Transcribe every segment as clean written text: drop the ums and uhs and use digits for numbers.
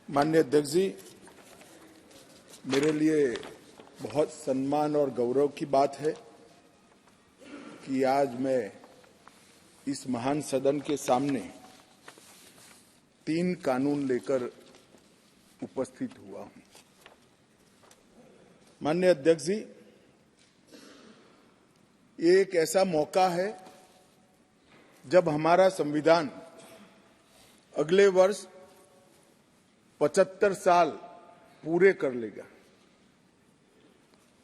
माननीय अध्यक्ष जी, मेरे लिए बहुत सम्मान और गौरव की बात है कि आज मैं इस महान सदन के सामने 3 कानून लेकर उपस्थित हुआ हूं। माननीय अध्यक्ष जी, ये एक ऐसा मौका है जब हमारा संविधान अगले वर्ष 75 साल पूरे कर लेगा।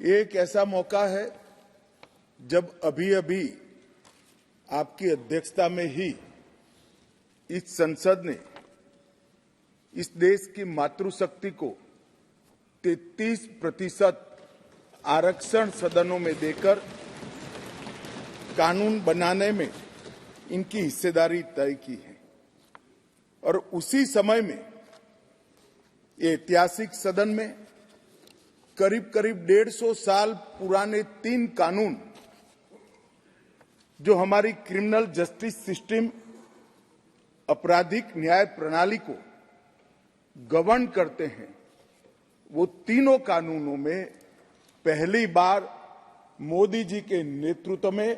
एक ऐसा मौका है जब अभी आपकी अध्यक्षता में ही इस संसद ने इस देश की मातृशक्ति को 33% आरक्षण सदनों में देकर कानून बनाने में इनकी हिस्सेदारी तय की है। और उसी समय में ये ऐतिहासिक सदन में करीब 150 साल पुराने 3 कानून जो हमारी क्रिमिनल जस्टिस सिस्टम, आपराधिक न्याय प्रणाली को गवर्न करते हैं, वो तीनों कानूनों में पहली बार मोदी जी के नेतृत्व में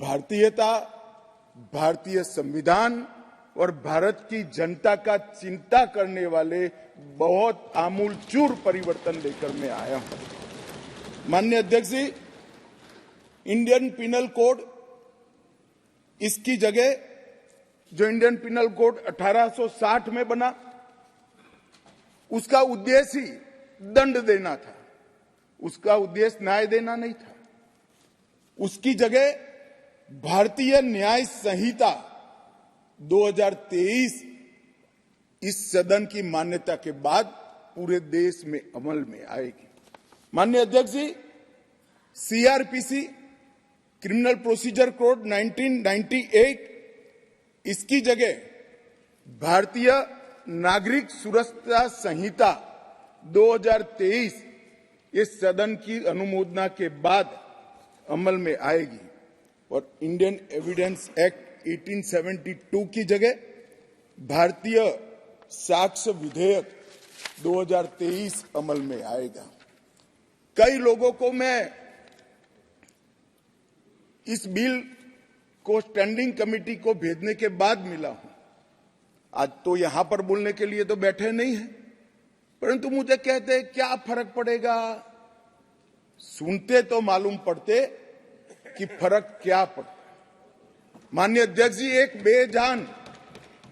भारतीयता, भारतीय संविधान और भारत की जनता का चिंता करने वाले बहुत आमूलचूल परिवर्तन लेकर मैं आया हूं। माननीय अध्यक्ष जी, इंडियन पिनल कोड, इसकी जगह जो इंडियन पिनल कोड 1860 में बना, उसका उद्देश्य ही दंड देना था, उसका उद्देश्य न्याय देना नहीं था। उसकी जगह भारतीय न्याय संहिता 2023 इस सदन की मान्यता के बाद पूरे देश में अमल में आएगी। माननीय अध्यक्ष जी, सीआरपीसी क्रिमिनल प्रोसीजर कोड 1998, इसकी जगह भारतीय नागरिक सुरक्षा संहिता 2023 इस सदन की अनुमोदना के बाद अमल में आएगी। और इंडियन एविडेंस एक्ट 1872 की जगह भारतीय साक्ष्य विधेयक 2023 अमल में आएगा। कई लोगों को मैं इस बिल को स्टैंडिंग कमेटी को भेजने के बाद मिला हूं। आज तो यहां पर बोलने के लिए तो बैठे नहीं हैं, परंतु मुझे कहते हैं क्या फर्क पड़ेगा। सुनते तो मालूम पड़ते कि फर्क क्या पड़ता। माननीय अध्यक्ष जी,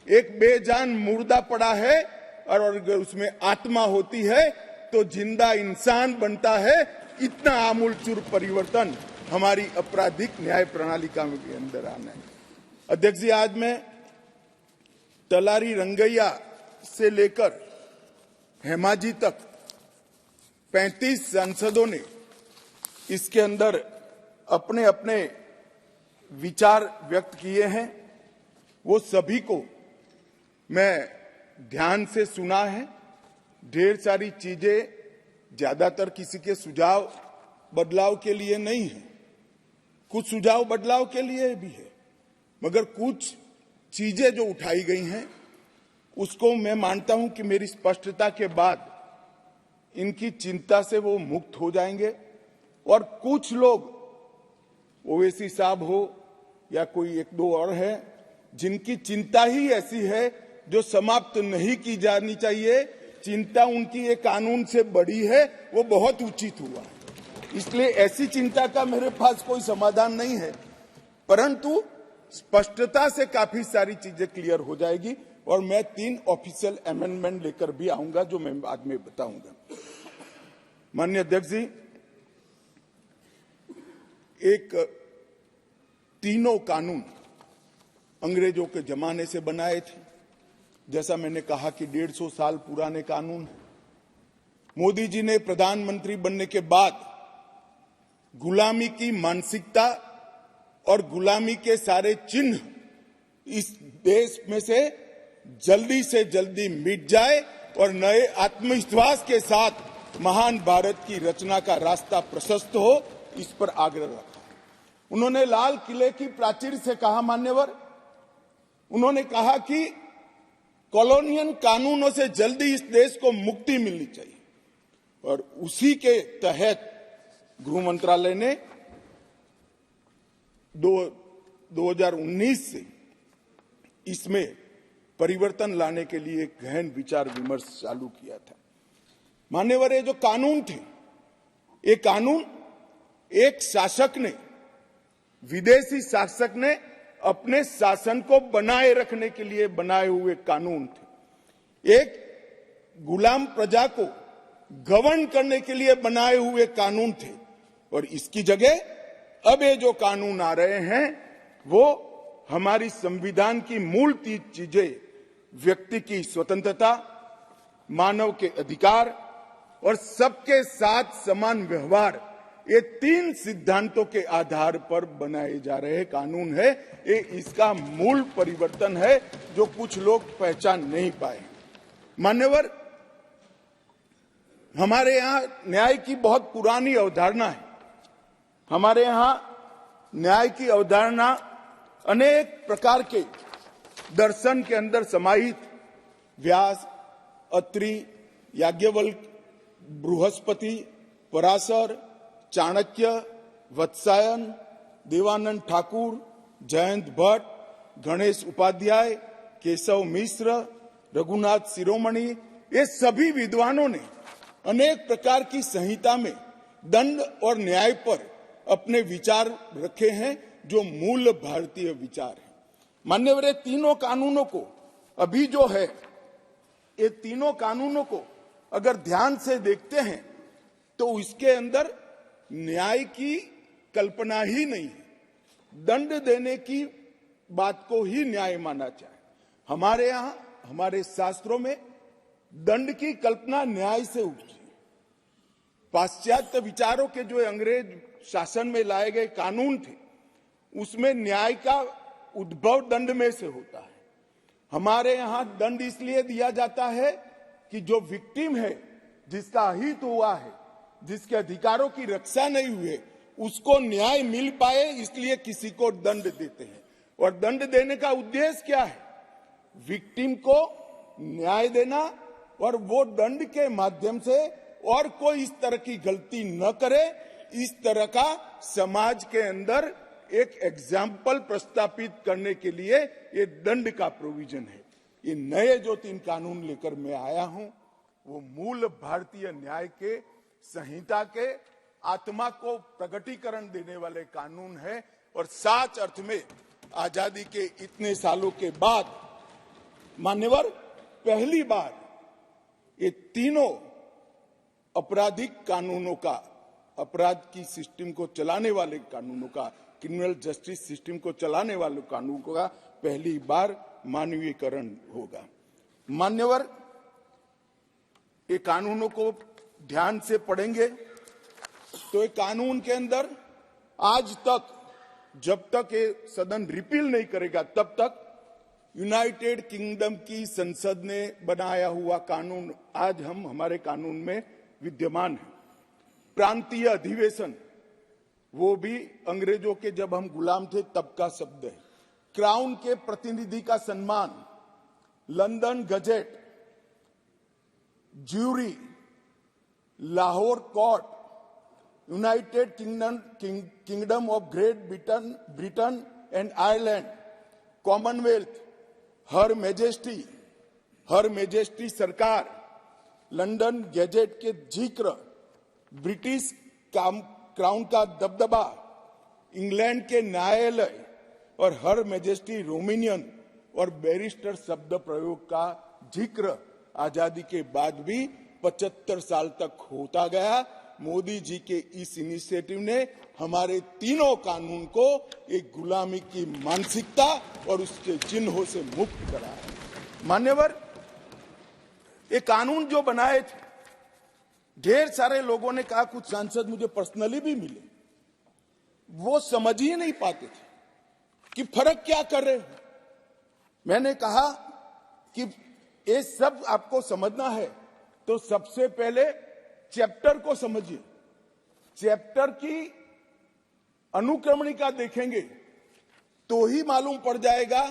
एक बेजान मुर्दा पड़ा है और अगर उसमें आत्मा होती है तो जिंदा इंसान बनता है। इतना आमूलचूल परिवर्तन हमारी आपराधिक न्याय प्रणाली के अंदर आना है। अध्यक्ष जी, आज मैं तलारी रंगैया से लेकर हेमाजी तक 35 सांसदों ने इसके अंदर अपने अपने विचार व्यक्त किए हैं। वो सभी को मैं ध्यान से सुना है। ढेर सारी चीजें ज्यादातर किसी के सुझाव बदलाव के लिए नहीं है, कुछ सुझाव बदलाव के लिए भी है, मगर कुछ चीजें जो उठाई गई हैं उसको मैं मानता हूं कि मेरी स्पष्टता के बाद इनकी चिंता से वो मुक्त हो जाएंगे। और कुछ लोग, ओवैसी साहब हो या कोई 1-2 और है, जिनकी चिंता ही ऐसी है जो समाप्त नहीं की जानी चाहिए, चिंता उनकी एक कानून से बड़ी है, वो बहुत उचित हुआ। इसलिए ऐसी चिंता का मेरे पास कोई समाधान नहीं है, परंतु स्पष्टता से काफी सारी चीजें क्लियर हो जाएगी। और मैं 3 ऑफिशियल अमेंडमेंट लेकर भी आऊंगा जो मैं बाद में बताऊंगा। माननीय अध्यक्ष जी, एक तीनों कानून अंग्रेजों के जमाने से बनाए थे। जैसा मैंने कहा कि 150 साल पुराने कानून है। मोदी जी ने प्रधानमंत्री बनने के बाद गुलामी की मानसिकता और गुलामी के सारे चिन्ह इस देश में से जल्दी मिट जाए और नए आत्मविश्वास के साथ महान भारत की रचना का रास्ता प्रशस्त हो, इस पर आग्रह रखा। उन्होंने लाल किले की प्राचीर से कहा, मान्यवर, उन्होंने कहा कि कॉलोनियल कानूनों से जल्दी इस देश को मुक्ति मिलनी चाहिए और उसी के तहत गृह मंत्रालय ने 2019 से इसमें परिवर्तन लाने के लिए एक गहन विचार विमर्श चालू किया था। मान्यवर, ये जो कानून थे, ये कानून एक शासक ने, विदेशी शासक ने अपने शासन को बनाए रखने के लिए बनाए हुए कानून थे। एक गुलाम प्रजा को गवर्न करने के लिए बनाए हुए कानून थे और इसकी जगह अब ये जो कानून आ रहे हैं वो हमारी संविधान की मूल 3 चीजें, व्यक्ति की स्वतंत्रता, मानव के अधिकार और सबके साथ समान व्यवहार, ये 3 सिद्धांतों के आधार पर बनाए जा रहे कानून है। ये इसका मूल परिवर्तन है जो कुछ लोग पहचान नहीं पाए। मान्यवर, हमारे यहाँ न्याय की बहुत पुरानी अवधारणा है। हमारे यहाँ न्याय की अवधारणा अनेक प्रकार के दर्शन के अंदर समाहित, व्यास, अत्रि, याज्ञवल्क्य, बृहस्पति, पराशर, चाणक्य, वत्सायन, देवानंद ठाकुर, जयंत भट्ट, गणेश उपाध्याय, केशव मिश्र, रघुनाथ शिरोमणि, ये सभी विद्वानों ने अनेक प्रकार की संहिता में दंड और न्याय पर अपने विचार रखे हैं जो मूल भारतीय विचार है। मान्यवर, ये तीनों कानूनों को अभी जो है, ये तीनों कानूनों को अगर ध्यान से देखते हैं तो इसके अंदर न्याय की कल्पना ही नहीं है। दंड देने की बात को ही न्याय माना जाए। हमारे यहाँ, हमारे शास्त्रों में दंड की कल्पना न्याय से उठी। पाश्चात्य विचारों के जो अंग्रेज शासन में लाए गए कानून थे, उसमें न्याय का उद्भव दंड में से होता है। हमारे यहाँ दंड इसलिए दिया जाता है कि जो विक्टिम है, जिसका अहित हुआ है, जिसके अधिकारों की रक्षा नहीं हुई, उसको न्याय मिल पाए, इसलिए किसी को दंड देते हैं। और दंड देने का उद्देश्य क्या है? विक्टिम को न्याय देना और वो दंड के माध्यम से और कोई इस तरह की गलती न करे, इस तरह का समाज के अंदर एक एग्जाम्पल प्रस्तापित करने के लिए ये दंड का प्रोविजन है। ये नए जो 3 कानून लेकर मैं आया हूं, वो मूल भारतीय न्याय के संहिता के आत्मा को प्रकटीकरण देने वाले कानून है और सच अर्थ में आजादी के इतने सालों के बाद मान्यवर पहली बार ये तीनों आपराधिक कानूनों का, अपराध की सिस्टम को चलाने वाले कानूनों का, क्रिमिनल जस्टिस सिस्टम को चलाने वाले कानूनों का पहली बार मानवीयकरण होगा। मान्यवर, ये कानूनों को ध्यान से पढ़ेंगे तो ये कानून के अंदर आज तक, जब तक ये सदन रिपील नहीं करेगा तब तक यूनाइटेड किंगडम की संसद ने बनाया हुआ कानून आज हमारे कानून में विद्यमान है। प्रांतीय अधिवेशन, वो भी अंग्रेजों के जब हम गुलाम थे तब का शब्द है। क्राउन के प्रतिनिधि का सम्मान, London gazette, jury, Lahore court, United Kingdom of Great Britain and Ireland, Commonwealth, her majesty सरकार, लंदन गैजेट के जिक्र, ब्रिटिश क्राउन का दबदबा, इंग्लैंड के न्यायालय और हर मेजेस्टी रोमेनियन और बैरिस्टर शब्द प्रयोग का जिक्र आजादी के बाद भी 75 साल तक होता गया। मोदी जी के इस इनिशिएटिव ने हमारे तीनों कानून को एक गुलामी की मानसिकता और उसके चिन्हों से मुक्त करा है। मान्यवर, ये कानून जो बनाए थे, ढेर सारे लोगों ने कहा, कुछ सांसद मुझे पर्सनली भी मिले, वो समझ ही नहीं पाते थे कि फर्क क्या कर रहे हैं। मैंने कहा कि ये सब आपको समझना है तो सबसे पहले चैप्टर को समझिए। चैप्टर की अनुक्रमणिका देखेंगे तो ही मालूम पड़ जाएगा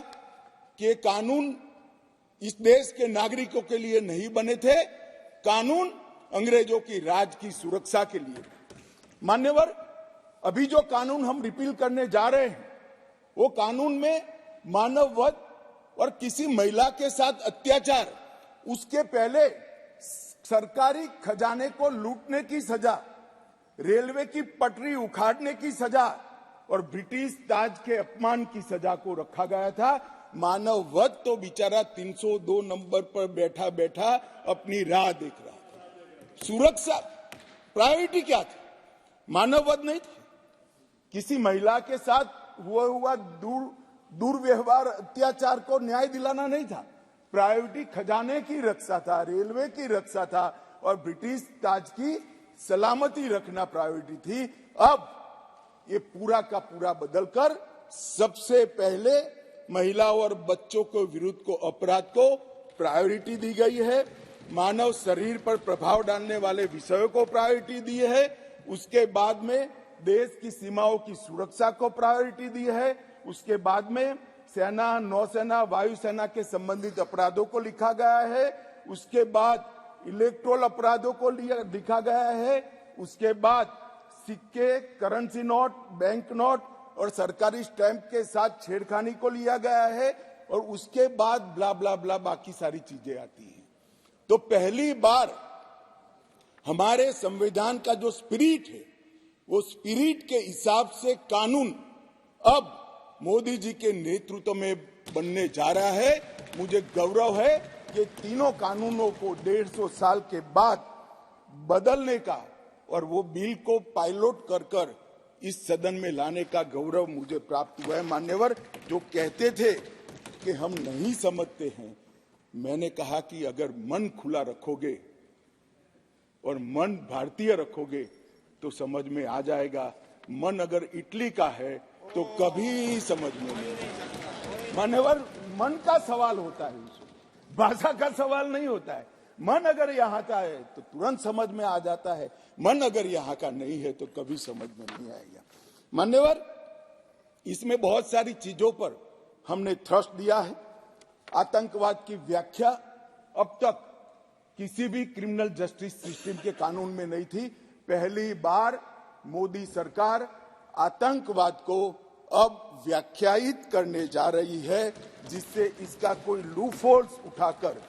कि कानून इस देश के नागरिकों के लिए नहीं बने थे, कानून अंग्रेजों की राज की सुरक्षा के लिए। मान्यवर, अभी जो कानून हम रिपील करने जा रहे हैं, वो कानून में मानव वध और किसी महिला के साथ अत्याचार, उसके पहले सरकारी खजाने को लूटने की सजा, रेलवे की पटरी उखाड़ने की सजा और ब्रिटिश ताज के अपमान की सजा को रखा गया था। मानव वध तो बेचारा 302 नंबर पर बैठा बैठा अपनी राह देख रहा था। सुरक्षा प्रायोरिटी क्या थी? मानव वध नहीं थी। किसी महिला के साथ हुआ दुर्व्यवहार, अत्याचार को न्याय दिलाना नहीं था। प्रायोरिटी खजाने की रक्षा था, रेलवे की रक्षा था और ब्रिटिश ताज की सलामती रखना प्रायोरिटी थी। अब ये पूरा का पूरा बदलकर सबसे पहले महिलाओं और बच्चों के विरुद्ध को अपराध को प्रायोरिटी दी गई है। मानव शरीर पर प्रभाव डालने वाले विषयों को प्रायोरिटी दी है। उसके बाद में देश की सीमाओं की सुरक्षा को प्रायोरिटी दी है। उसके बाद में सेना, नौसेना, वायुसेना के संबंधित अपराधों को लिखा गया है। उसके बाद इलेक्ट्रोल अपराधों को लिखा गया है। उसके बाद सिक्के, करेंसी नोट, बैंक नोट और सरकारी स्टैंप के साथ छेड़खानी को लिया गया है। और उसके बाद ब्ला ब्ला ब्ला बाकी सारी चीजें आती हैं। तो पहली बार हमारे संविधान का जो स्पिरिट है, वो स्पिरिट के हिसाब से कानून अब मोदी जी के नेतृत्व में बनने जा रहा है। मुझे गौरव है कि तीनों कानूनों को 150 साल के बाद बदलने का और वो बिल को पायलट कर इस सदन में लाने का गौरव मुझे प्राप्त हुआ है। मान्यवर, जो कहते थे कि हम नहीं समझते हैं, मैंने कहा कि अगर मन खुला रखोगे और मन भारतीय रखोगे तो समझ में आ जाएगा। मन अगर इटली का है तो कभी समझ में नहीं आएगा। मान्यवर, मन का सवाल होता है, भाषा का सवाल नहीं होता है। मन अगर यहाँ का है तो तुरंत समझ में आ जाता है, मन अगर यहाँ का नहीं है तो कभी समझ में नहीं आएगा। मान्यवर, इसमें बहुत सारी चीजों पर हमने थ्रस्ट दिया है। आतंकवाद की व्याख्या अब तक किसी भी क्रिमिनल जस्टिस सिस्टम के कानून में नहीं थी। पहली बार मोदी सरकार आतंकवाद को अब व्याख्यायित करने जा रही है, जिससे इसका कोई लूपहोल्स उठाकर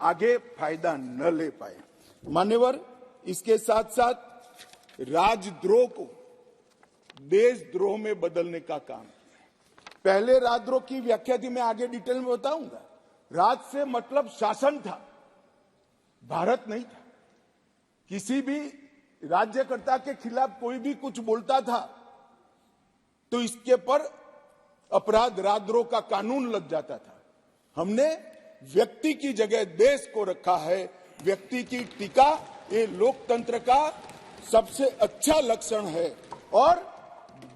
आगे फायदा न ले पाए। मान्यवर, इसके साथ साथ राजद्रोह को देशद्रोह में बदलने का काम। पहले राजद्रोह की व्याख्या थी, मैं आगे डिटेल में बताऊंगा। राज से मतलब शासन था, भारत नहीं था। किसी भी राज्यकर्ता के खिलाफ कोई भी कुछ बोलता था तो इसके पर अपराध, राजद्रोह का कानून लग जाता था। हमने व्यक्ति की जगह देश को रखा है। व्यक्ति की टीका ये लोकतंत्र का सबसे अच्छा लक्षण है और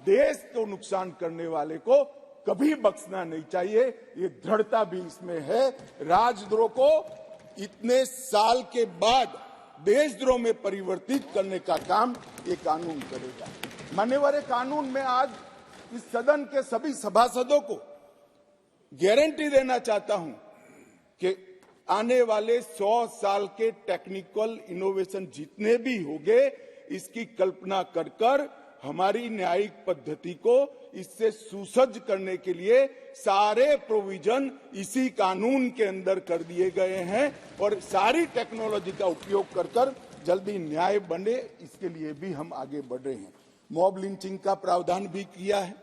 देश को नुकसान करने वाले को कभी बख्शना नहीं चाहिए। ये दृढ़ता भी इसमें है। राजद्रोह को इतने साल के बाद देशद्रोह में परिवर्तित करने का काम ये कानून करेगा। मान्यवर, कानून में आज इस सदन के सभी सभासदों को गारंटी देना चाहता हूं कि आने वाले 100 साल के टेक्निकल इनोवेशन जितने भी होंगे, इसकी कल्पना कर हमारी न्यायिक पद्धति को इससे सुसज्ज करने के लिए सारे प्रोविजन इसी कानून के अंदर कर दिए गए हैं और सारी टेक्नोलॉजी का उपयोग कर जल्दी न्याय बने, इसके लिए भी हम आगे बढ़ रहे हैं। मॉब लिंचिंग का प्रावधान भी किया है।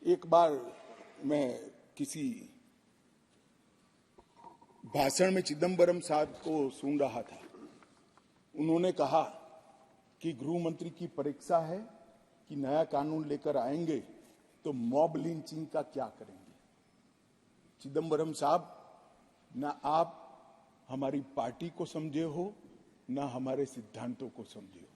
एक बार मैं किसी भाषण में चिदम्बरम साहब को सुन रहा था। उन्होंने कहा कि गृह मंत्री की परीक्षा है कि नया कानून लेकर आएंगे तो मॉब लिंचिंग का क्या करेंगे। चिदम्बरम साहब, ना आप हमारी पार्टी को समझे हो, ना हमारे सिद्धांतों को समझे हो।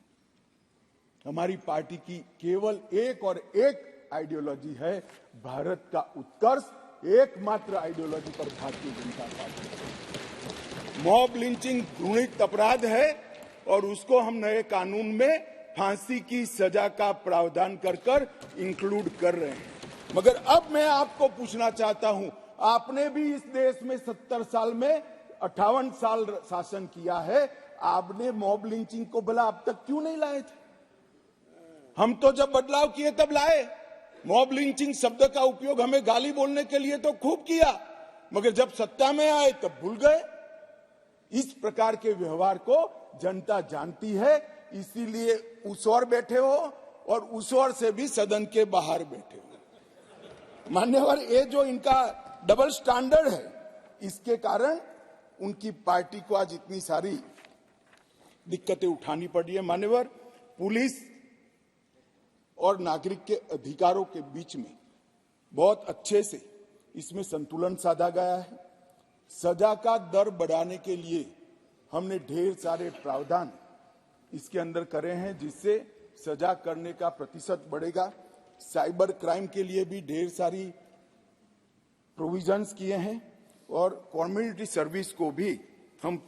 हमारी पार्टी की केवल एक और एक आइडियोलॉजी है, भारत का उत्कर्ष। एकमात्र आइडियोलॉजी पर Bharatiya Janata party. Mob lynching घृणित अपराध है और उसको हम नए कानून में फांसी की सजा का प्रावधान कर इंक्लूड कर रहे हैं। मगर अब मैं आपको पूछना चाहता हूं, आपने भी इस देश में 70 साल में 58 साल शासन किया है, आपने मॉब लिंचिंग को भला अब तक क्यों नहीं लाए थे? हम तो जब बदलाव किए तब लाए। मॉब लिंचिंग शब्द का उपयोग हमें गाली बोलने के लिए तो खूब किया, मगर जब सत्ता में आए तब भूल गए। इस प्रकार के व्यवहार को जनता जानती है, इसीलिए उस ओर बैठे हो और उस ओर से भी सदन के बाहर बैठे हो। मान्यवर, ये जो इनका डबल स्टैंडर्ड है, इसके कारण उनकी पार्टी को आज इतनी सारी दिक्कतें उठानी पड़ी है। मान्यवर, पुलिस और नागरिक के अधिकारों के बीच में बहुत अच्छे से इसमें संतुलन साधा गया है। सजा का दर बढ़ाने के लिए हमने ढेर सारे प्रावधान इसके अंदर करे हैं, जिससे सजा करने का प्रतिशत बढ़ेगा। साइबर क्राइम के लिए भी ढेर सारी प्रोविजंस किए हैं और कम्युनिटी सर्विस को भी हम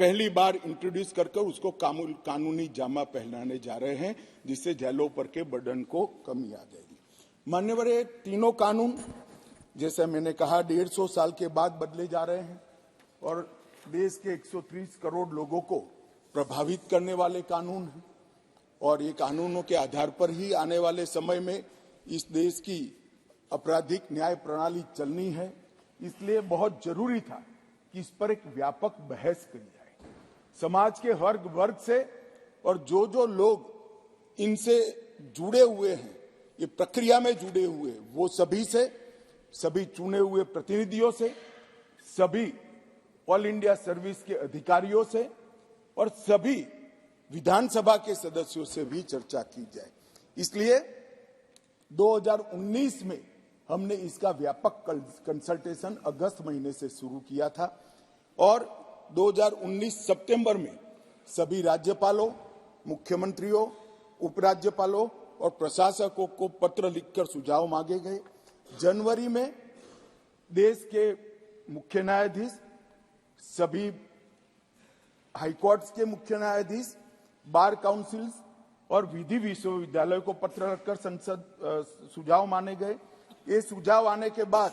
पहली बार इंट्रोड्यूस करके उसको कानूनी जामा पहनाने जा रहे हैं, जिससे जेलों पर के बर्डन को कमी आ जाएगी। मान्यवर, ये तीनों कानून जैसे मैंने कहा 150 साल के बाद बदले जा रहे हैं और देश के 130 करोड़ लोगों को प्रभावित करने वाले कानून हैं और ये कानूनों के आधार पर ही आने वाले समय में इस देश की आपराधिक न्याय प्रणाली चलनी है। इसलिए बहुत जरूरी था कि इस पर एक व्यापक बहस करी जाए, समाज के हर वर्ग से, और जो लोग इनसे जुड़े हुए हैं, ये प्रक्रिया में जुड़े हुए, वो सभी से, सभी चुने हुए प्रतिनिधियों से, सभी ऑल इंडिया सर्विस के अधिकारियों से और सभी विधानसभा के सदस्यों से भी चर्चा की जाए। इसलिए 2019 में हमने इसका व्यापक कंसल्टेशन अगस्त महीने से शुरू किया था और 2019 सितंबर में सभी राज्यपालों, मुख्यमंत्रियों, उपराज्यपालों और प्रशासकों को पत्र लिखकर सुझाव मांगे गए। जनवरी में देश के मुख्य न्यायाधीश, सभी हाईकोर्ट्स के मुख्य न्यायाधीश, बार काउंसिल्स और विधि विश्वविद्यालय को पत्र रखकर सुझाव माने गए। ये सुझाव आने के बाद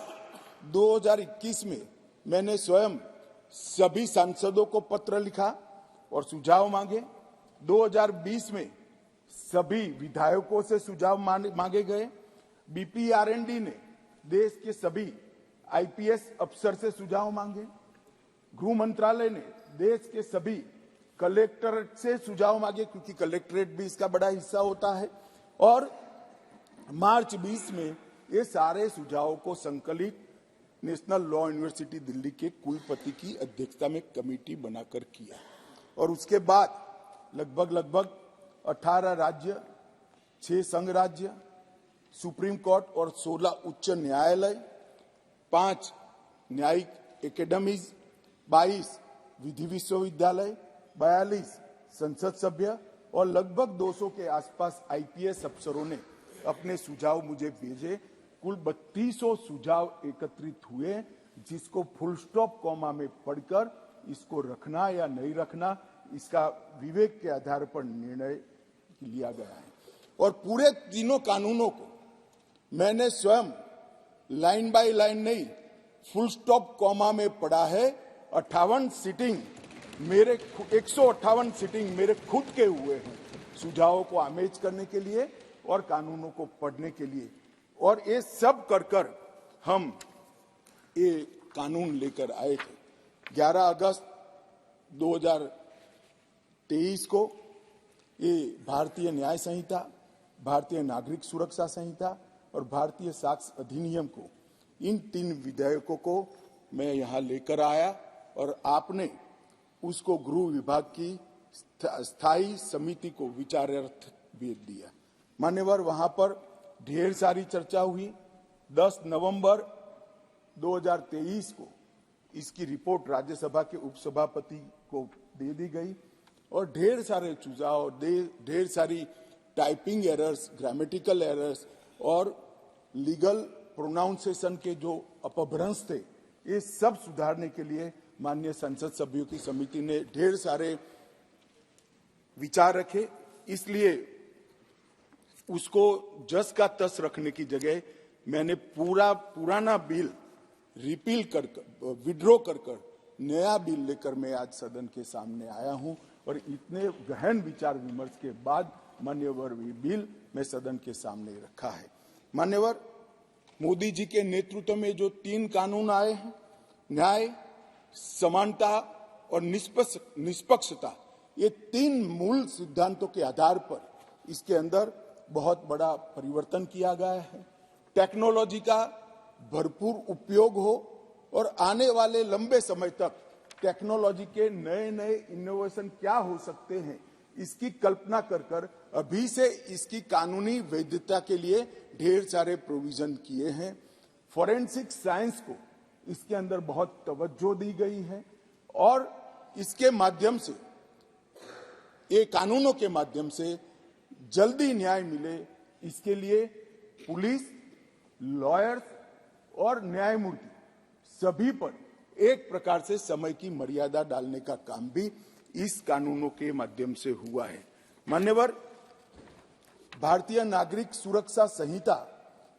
2021 में मैंने स्वयं सभी सांसदों को पत्र लिखा और सुझाव मांगे। 2020 में सभी विधायकों से सुझाव मांगे गए। बीपीआरएनडी ने देश के सभी आईपीएस अफसर से सुझाव मांगे। गृह मंत्रालय ने देश के सभी कलेक्टरेट से सुझाव मांगे, क्योंकि कलेक्टरेट भी इसका बड़ा हिस्सा होता है। और मार्च 20 में ये सारे सुझावों को संकलित नेशनल लॉ यूनिवर्सिटी दिल्ली के कुलपति की अध्यक्षता में कमेटी बनाकर किया और उसके बाद लगभग 18 राज्य, 6 संघ राज्य, सुप्रीम कोर्ट और 16 उच्च न्यायालय, 5 न्यायिक एकेडमीज, 22 विधि विश्वविद्यालय, 42 संसद सभ्य और लगभग 200 के आसपास आईपीएस अफसरों ने अपने सुझाव मुझे भेजे। कुल 3200 सुझाव एकत्रित हुए, जिसको फुल स्टॉप कॉमा में पढ़कर इसको रखना या नहीं रखना, इसका विवेक के आधार पर निर्णय लिया गया है। और पूरे तीनों कानूनों को मैंने स्वयं लाइन बाय लाइन नहीं, फुल स्टॉप कॉमा में पढ़ा है। 58 सीटिंग मेरे 158 सीटिंग मेरे खुद के हुए हैं सुझावों को आमेज करने के लिए और कानूनों को पढ़ने के लिए। और ये सब कर हम ये कानून लेकर आए थे। 11 अगस्त 2023 को ये भारतीय न्याय संहिता, भारतीय नागरिक सुरक्षा संहिता और भारतीय साक्ष्य अधिनियम को, इन 3 विधेयकों को मैं यहाँ लेकर आया और आपने उसको गृह विभाग की स्थायी समिति को विचारार्थ भेज दिया। मान्यवर, वहां पर ढेर सारी चर्चा हुई। 10 नवंबर 2023 को इसकी रिपोर्ट राज्यसभा के उपसभापति को दे दी गई और ढेर सारे सुझाव, ढेर सारी टाइपिंग एरर्स, ग्रामेटिकल एरर्स और लीगल प्रोनाउंसिएशन के जो अपभ्रंश थे, ये सब सुधारने के लिए माननीय संसद सभ्यों की समिति ने ढेर सारे विचार रखे। इसलिए उसको जस का तस रखने की जगह मैंने पुराना बिल रिपील कर विड्रॉ कर नया बिल लेकर मैं आज सदन के सामने आया हूं और इतने गहन विचार विमर्श के बाद मान्यवर बिल मैं सदन के सामने रखा है। मान्यवर, मोदी जी के नेतृत्व में जो 3 कानून आए हैं, न्याय, समानता और निष्पक्षता, ये 3 मूल सिद्धांतों के आधार पर इसके अंदर बहुत बड़ा परिवर्तन किया गया है। टेक्नोलॉजी का भरपूर उपयोग हो और आने वाले लंबे समय तक टेक्नोलॉजी के नए इनोवेशन क्या हो सकते हैं, इसकी कल्पना कर अभी से इसकी कानूनी वैधता के लिए ढेर सारे प्रोविजन किए हैं। फॉरेंसिक साइंस को इसके अंदर बहुत तवज्जो दी गई है और इसके माध्यम से, ये कानूनों के माध्यम से जल्दी न्याय मिले, इसके लिए पुलिस, लॉयर्स और न्यायमूर्ति सभी पर एक प्रकार से समय की मर्यादा डालने का काम भी इस कानूनों के माध्यम से हुआ है। मान्यवर, भारतीय नागरिक सुरक्षा संहिता,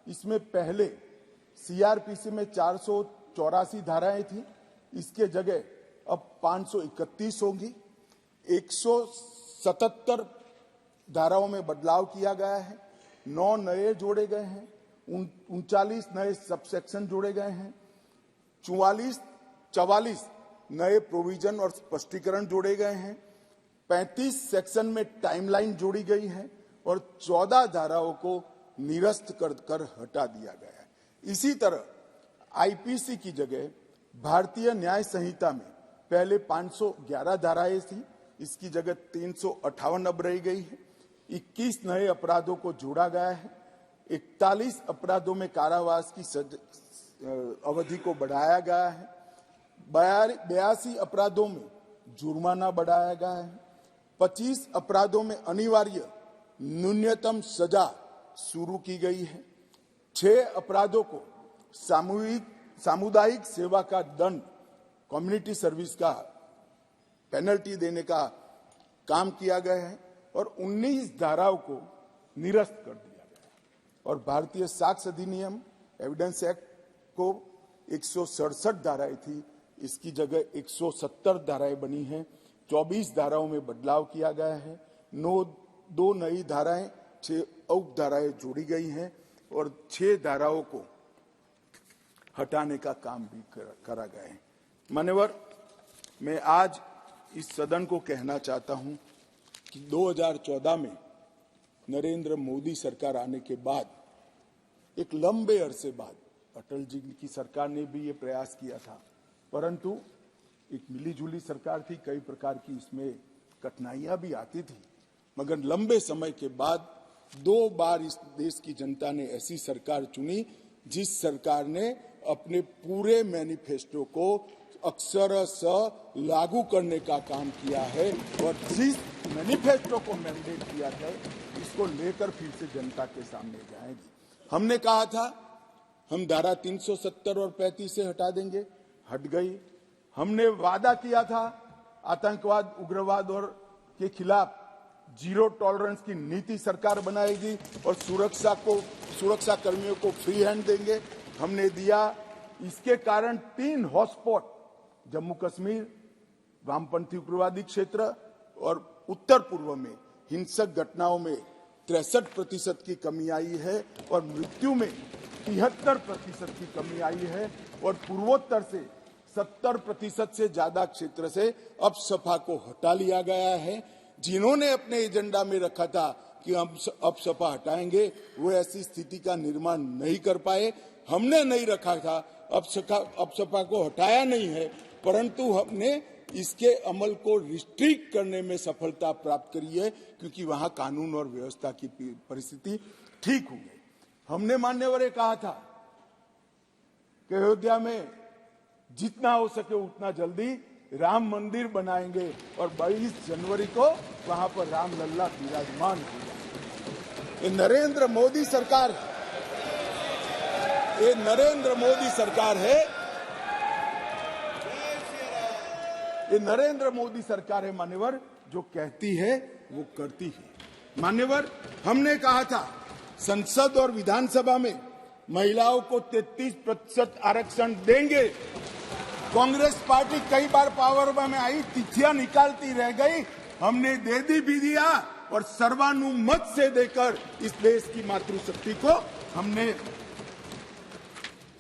इसमें पहले सीआरपीसी में 484 धाराएं थी, इसके जगह अब 531 होंगी। 177 धाराओं में बदलाव किया गया है, 9 नए जोड़े गए हैं, 39 नए सबसेक्शन जोड़े गए हैं, 44 नए प्रोविजन और स्पष्टीकरण जोड़े गए हैं, 35 सेक्शन में टाइमलाइन जोड़ी गई है और 14 धाराओं को निरस्त कर हटा दिया गया है। इसी तरह आईपीसी की जगह भारतीय न्याय संहिता में पहले 511 धाराएं थी, इसकी जगह 358 अब रह गई है। 21 नए अपराधों को जोड़ा गया है। 41 अपराधों में कारावास की अवधि को बढ़ाया गया है। 82 अपराधों में जुर्माना बढ़ाया गया है। 25 अपराधों में अनिवार्य न्यूनतम सजा शुरू की गई है। 6 अपराधों को सामुदायिक सेवा का दंड, कम्युनिटी सर्विस का पेनल्टी देने का काम किया गया है और 19 धाराओं को निरस्त कर दिया गया है। और भारतीय साक्ष्य अधिनियम, एविडेंस एक्ट को 167 धाराएं थी, इसकी जगह 170 धाराएं बनी हैं। 24 धाराओं में बदलाव किया गया है। 2 नई धाराएं, 6 उप धाराएं जोड़ी गई हैं और 6 धाराओं को हटाने का काम भी करा गया है। मान्यवर, मैं आज इस सदन को कहना चाहता हूं कि 2014 में नरेंद्र मोदी सरकार आने के बाद, एक लंबे अरसे बाद, अटल जी की सरकार ने भी ये प्रयास किया था, परंतु एक मिलीजुली सरकार थी, कई प्रकार की इसमें कठिनाइयां भी आती थी, मगर लंबे समय के बाद 2 बार इस देश की जनता ने ऐसी सरकार चुनी जिस सरकार ने अपने पूरे मैनिफेस्टो को अक्षरशः लागू करने का काम किया है और जिस मैनिफेस्टो को मैंडेट किया था इसको लेकर फिर से जनता के सामने जाएंगे। हमने कहा था हम धारा 370 और 35 से हटा देंगे, हट गई। हमने वादा किया था आतंकवाद, उग्रवाद और के खिलाफ जीरो टॉलरेंस की नीति सरकार बनाएगी और सुरक्षा कर्मियों को फ्री हैंड देंगे, हमने दिया। इसके कारण 3 हॉटस्पॉट, जम्मू कश्मीर, वामपंथी उग्रवादी क्षेत्र और उत्तर पूर्व में हिंसक घटनाओं में 63% की कमी आई है और मृत्यु में 73% की कमी आई है और पूर्वोत्तर से 70% से ज्यादा क्षेत्र से अपसपा को हटा लिया गया है। जिन्होंने अपने एजेंडा में रखा था कि हम अपसपा हटाएंगे, वो ऐसी स्थिति का निर्माण नहीं कर पाए। हमने नहीं रखा था, अपसपा को हटाया नहीं है, परंतु हमने इसके अमल को रिस्ट्रिक्ट करने में सफलता प्राप्त करी है क्योंकि वहां कानून और व्यवस्था की परिस्थिति ठीक हो गई। हमने मान्यवर कहा था कि अयोध्या में जितना हो सके उतना जल्दी राम मंदिर बनाएंगे और 22 जनवरी को वहां पर राम लल्ला विराजमान होगा। ये नरेंद्र मोदी सरकार है, ये नरेंद्र मोदी सरकार है, ये नरेंद्र मोदी सरकार है मान्यवर, जो कहती है वो करती है। मान्यवर, हमने कहा था संसद और विधानसभा में महिलाओं को 33% आरक्षण देंगे। कांग्रेस पार्टी कई बार पावर में आई, तिथियां निकालती रह गई, हमने दे भी दिया और सर्वानुमत से देकर इस देश की मातृशक्ति को हमने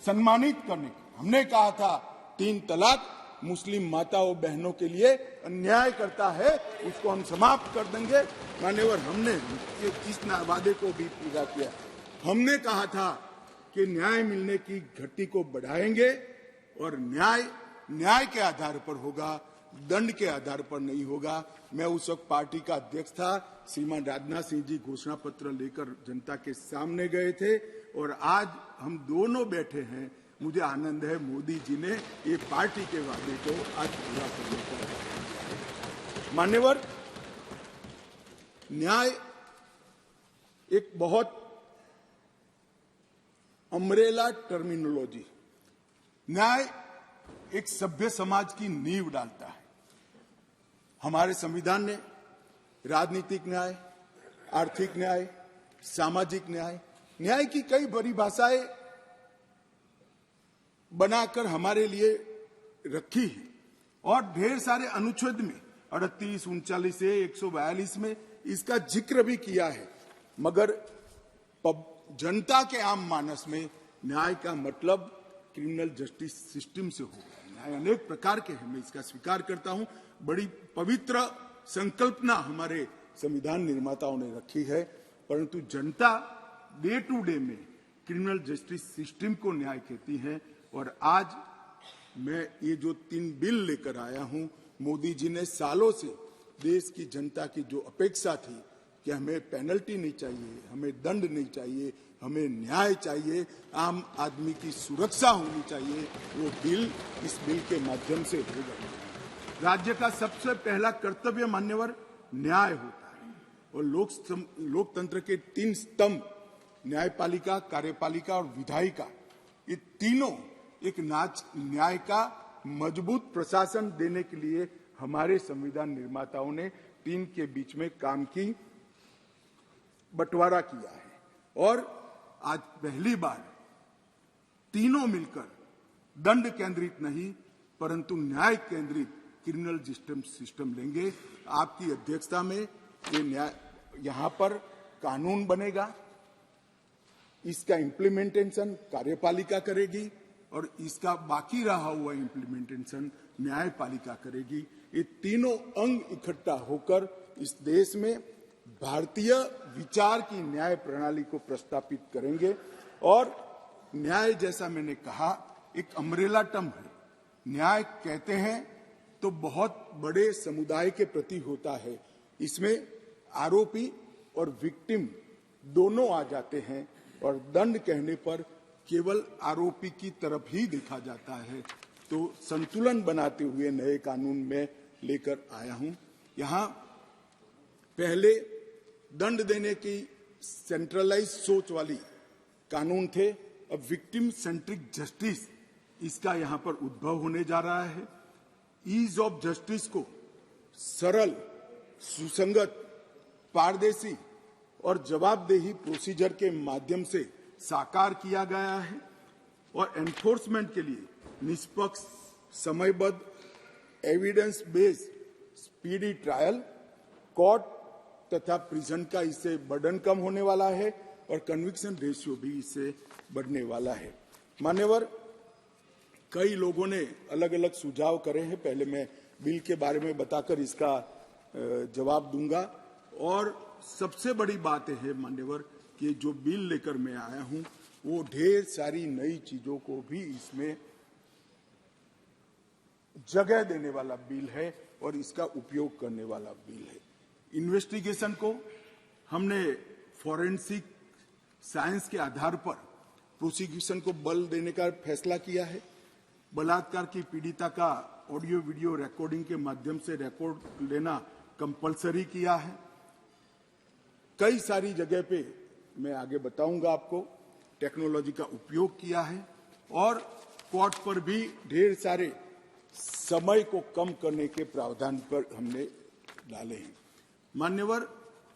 सम्मानित करने की। हमने कहा था 3 तलाक मुस्लिम माताओं बहनों के लिए अन्याय करता है, उसको हम समाप्त कर देंगे। मान्यवर, हमने इस वादे को भी पूरा किया। हमने कहा था कि न्याय मिलने की घटी को बढ़ाएंगे और न्याय के आधार पर होगा, दंड के आधार पर नहीं होगा। मैं उस वक्त पार्टी का अध्यक्ष था। श्रीमान राजनाथ सिंह जी घोषणा पत्र लेकर जनता के सामने गए थे और आज हम दोनों बैठे हैं। मुझे आनंद है मोदी जी ने ये पार्टी के वादे को आज पूरा करने का। मान्यवर, न्याय एक बहुत अम्ब्रेला टर्मिनोलॉजी। न्याय एक सभ्य समाज की नींव डालता है। हमारे संविधान ने राजनीतिक न्याय, आर्थिक न्याय, सामाजिक न्याय की कई परिभाषाएं बनाकर हमारे लिए रखी है और ढेर सारे अनुच्छेद में 38, 39 से 142 में इसका जिक्र भी किया है। मगर जनता के आम मानस में न्याय का मतलब क्रिमिनल जस्टिस सिस्टम से होगा। न्याय अनेक प्रकार के हैं, मैं इसका स्वीकार करता हूं। बड़ी पवित्र संकल्पना हमारे संविधान निर्माताओं ने रखी है, परंतु जनता डे टू डे में क्रिमिनल जस्टिस सिस्टम को न्याय कहती है। और आज मैं ये जो 3 बिल लेकर आया हूं, मोदी जी ने सालों से देश की जनता की जो अपेक्षा थी कि हमें पेनल्टी नहीं चाहिए, हमें दंड नहीं चाहिए, हमें न्याय चाहिए, आम आदमी की सुरक्षा होनी चाहिए, वो बिल इस बिल के माध्यम से होगा। राज्य का सबसे पहला कर्तव्य मान्यवर न्याय होता है और लोकतंत्र के 3 स्तंभ न्यायपालिका, कार्यपालिका और विधायिका, ये तीनों एक न्याय का मजबूत प्रशासन देने के लिए हमारे संविधान निर्माताओं ने 3 के बीच में काम की बंटवारा किया है। और आज पहली बार तीनों मिलकर दंड केंद्रित नहीं परंतु न्याय केंद्रित क्रिमिनल जस्टिस सिस्टम लेंगे। आपकी अध्यक्षता में ये न्याय यहां पर कानून बनेगा, इसका इम्प्लीमेंटेशन कार्यपालिका करेगी और इसका बाकी रहा हुआ इम्प्लीमेंटेशन न्यायपालिका करेगी। ये तीनों अंग इकट्ठा होकर इस देश में भारतीय विचार की न्याय प्रणाली को प्रस्थापित करेंगे। और न्याय, जैसा मैंने कहा, एक अम्ब्रेला टर्म है। न्याय कहते हैं तो बहुत बड़े समुदाय के प्रति होता है। इसमें आरोपी और विक्टिम दोनों आ जाते हैं और दंड कहने पर केवल आरोपी की तरफ ही देखा जाता है। तो संतुलन बनाते हुए नए कानून में लेकर आया हूं। यहां पहले दंड देने की सेंट्रलाइज सोच वाली कानून थे, अब विक्टिम सेंट्रिक जस्टिस इसका यहां पर उद्भव होने जा रहा है। ईज ऑफ जस्टिस को सरल, सुसंगत, पारदर्शी और जवाबदेही प्रोसीजर के माध्यम से साकार किया गया है और एनफोर्समेंट के लिए निष्पक्ष, समयबद्ध, evidence based, speedy trial, court तथा प्रिजन का इससे बर्डन कम होने वाला है और कन्विक्शन रेशियो भी इससे बढ़ने वाला है। मान्यवर, कई लोगों ने अलग अलग सुझाव करे हैं। पहले मैं बिल के बारे में बताकर इसका जवाब दूंगा। और सबसे बड़ी बात है मान्यवर कि जो बिल लेकर मैं आया हूं वो ढेर सारी नई चीजों को भी इसमें जगह देने वाला बिल है और इसका उपयोग करने वाला बिल है। इन्वेस्टिगेशन को हमने फॉरेंसिक साइंस के आधार पर प्रोसिक्यूशन को बल देने का फैसला किया है। बलात्कार की पीड़िता का ऑडियो वीडियो रिकॉर्डिंग के माध्यम से रिकॉर्ड लेना कंपलसरी किया है। कई सारी जगह पे मैं आगे बताऊंगा आपको टेक्नोलॉजी का उपयोग किया है और कोर्ट पर भी ढेर सारे समय को कम करने के प्रावधान पर हमने डाले हैं। मान्यवर,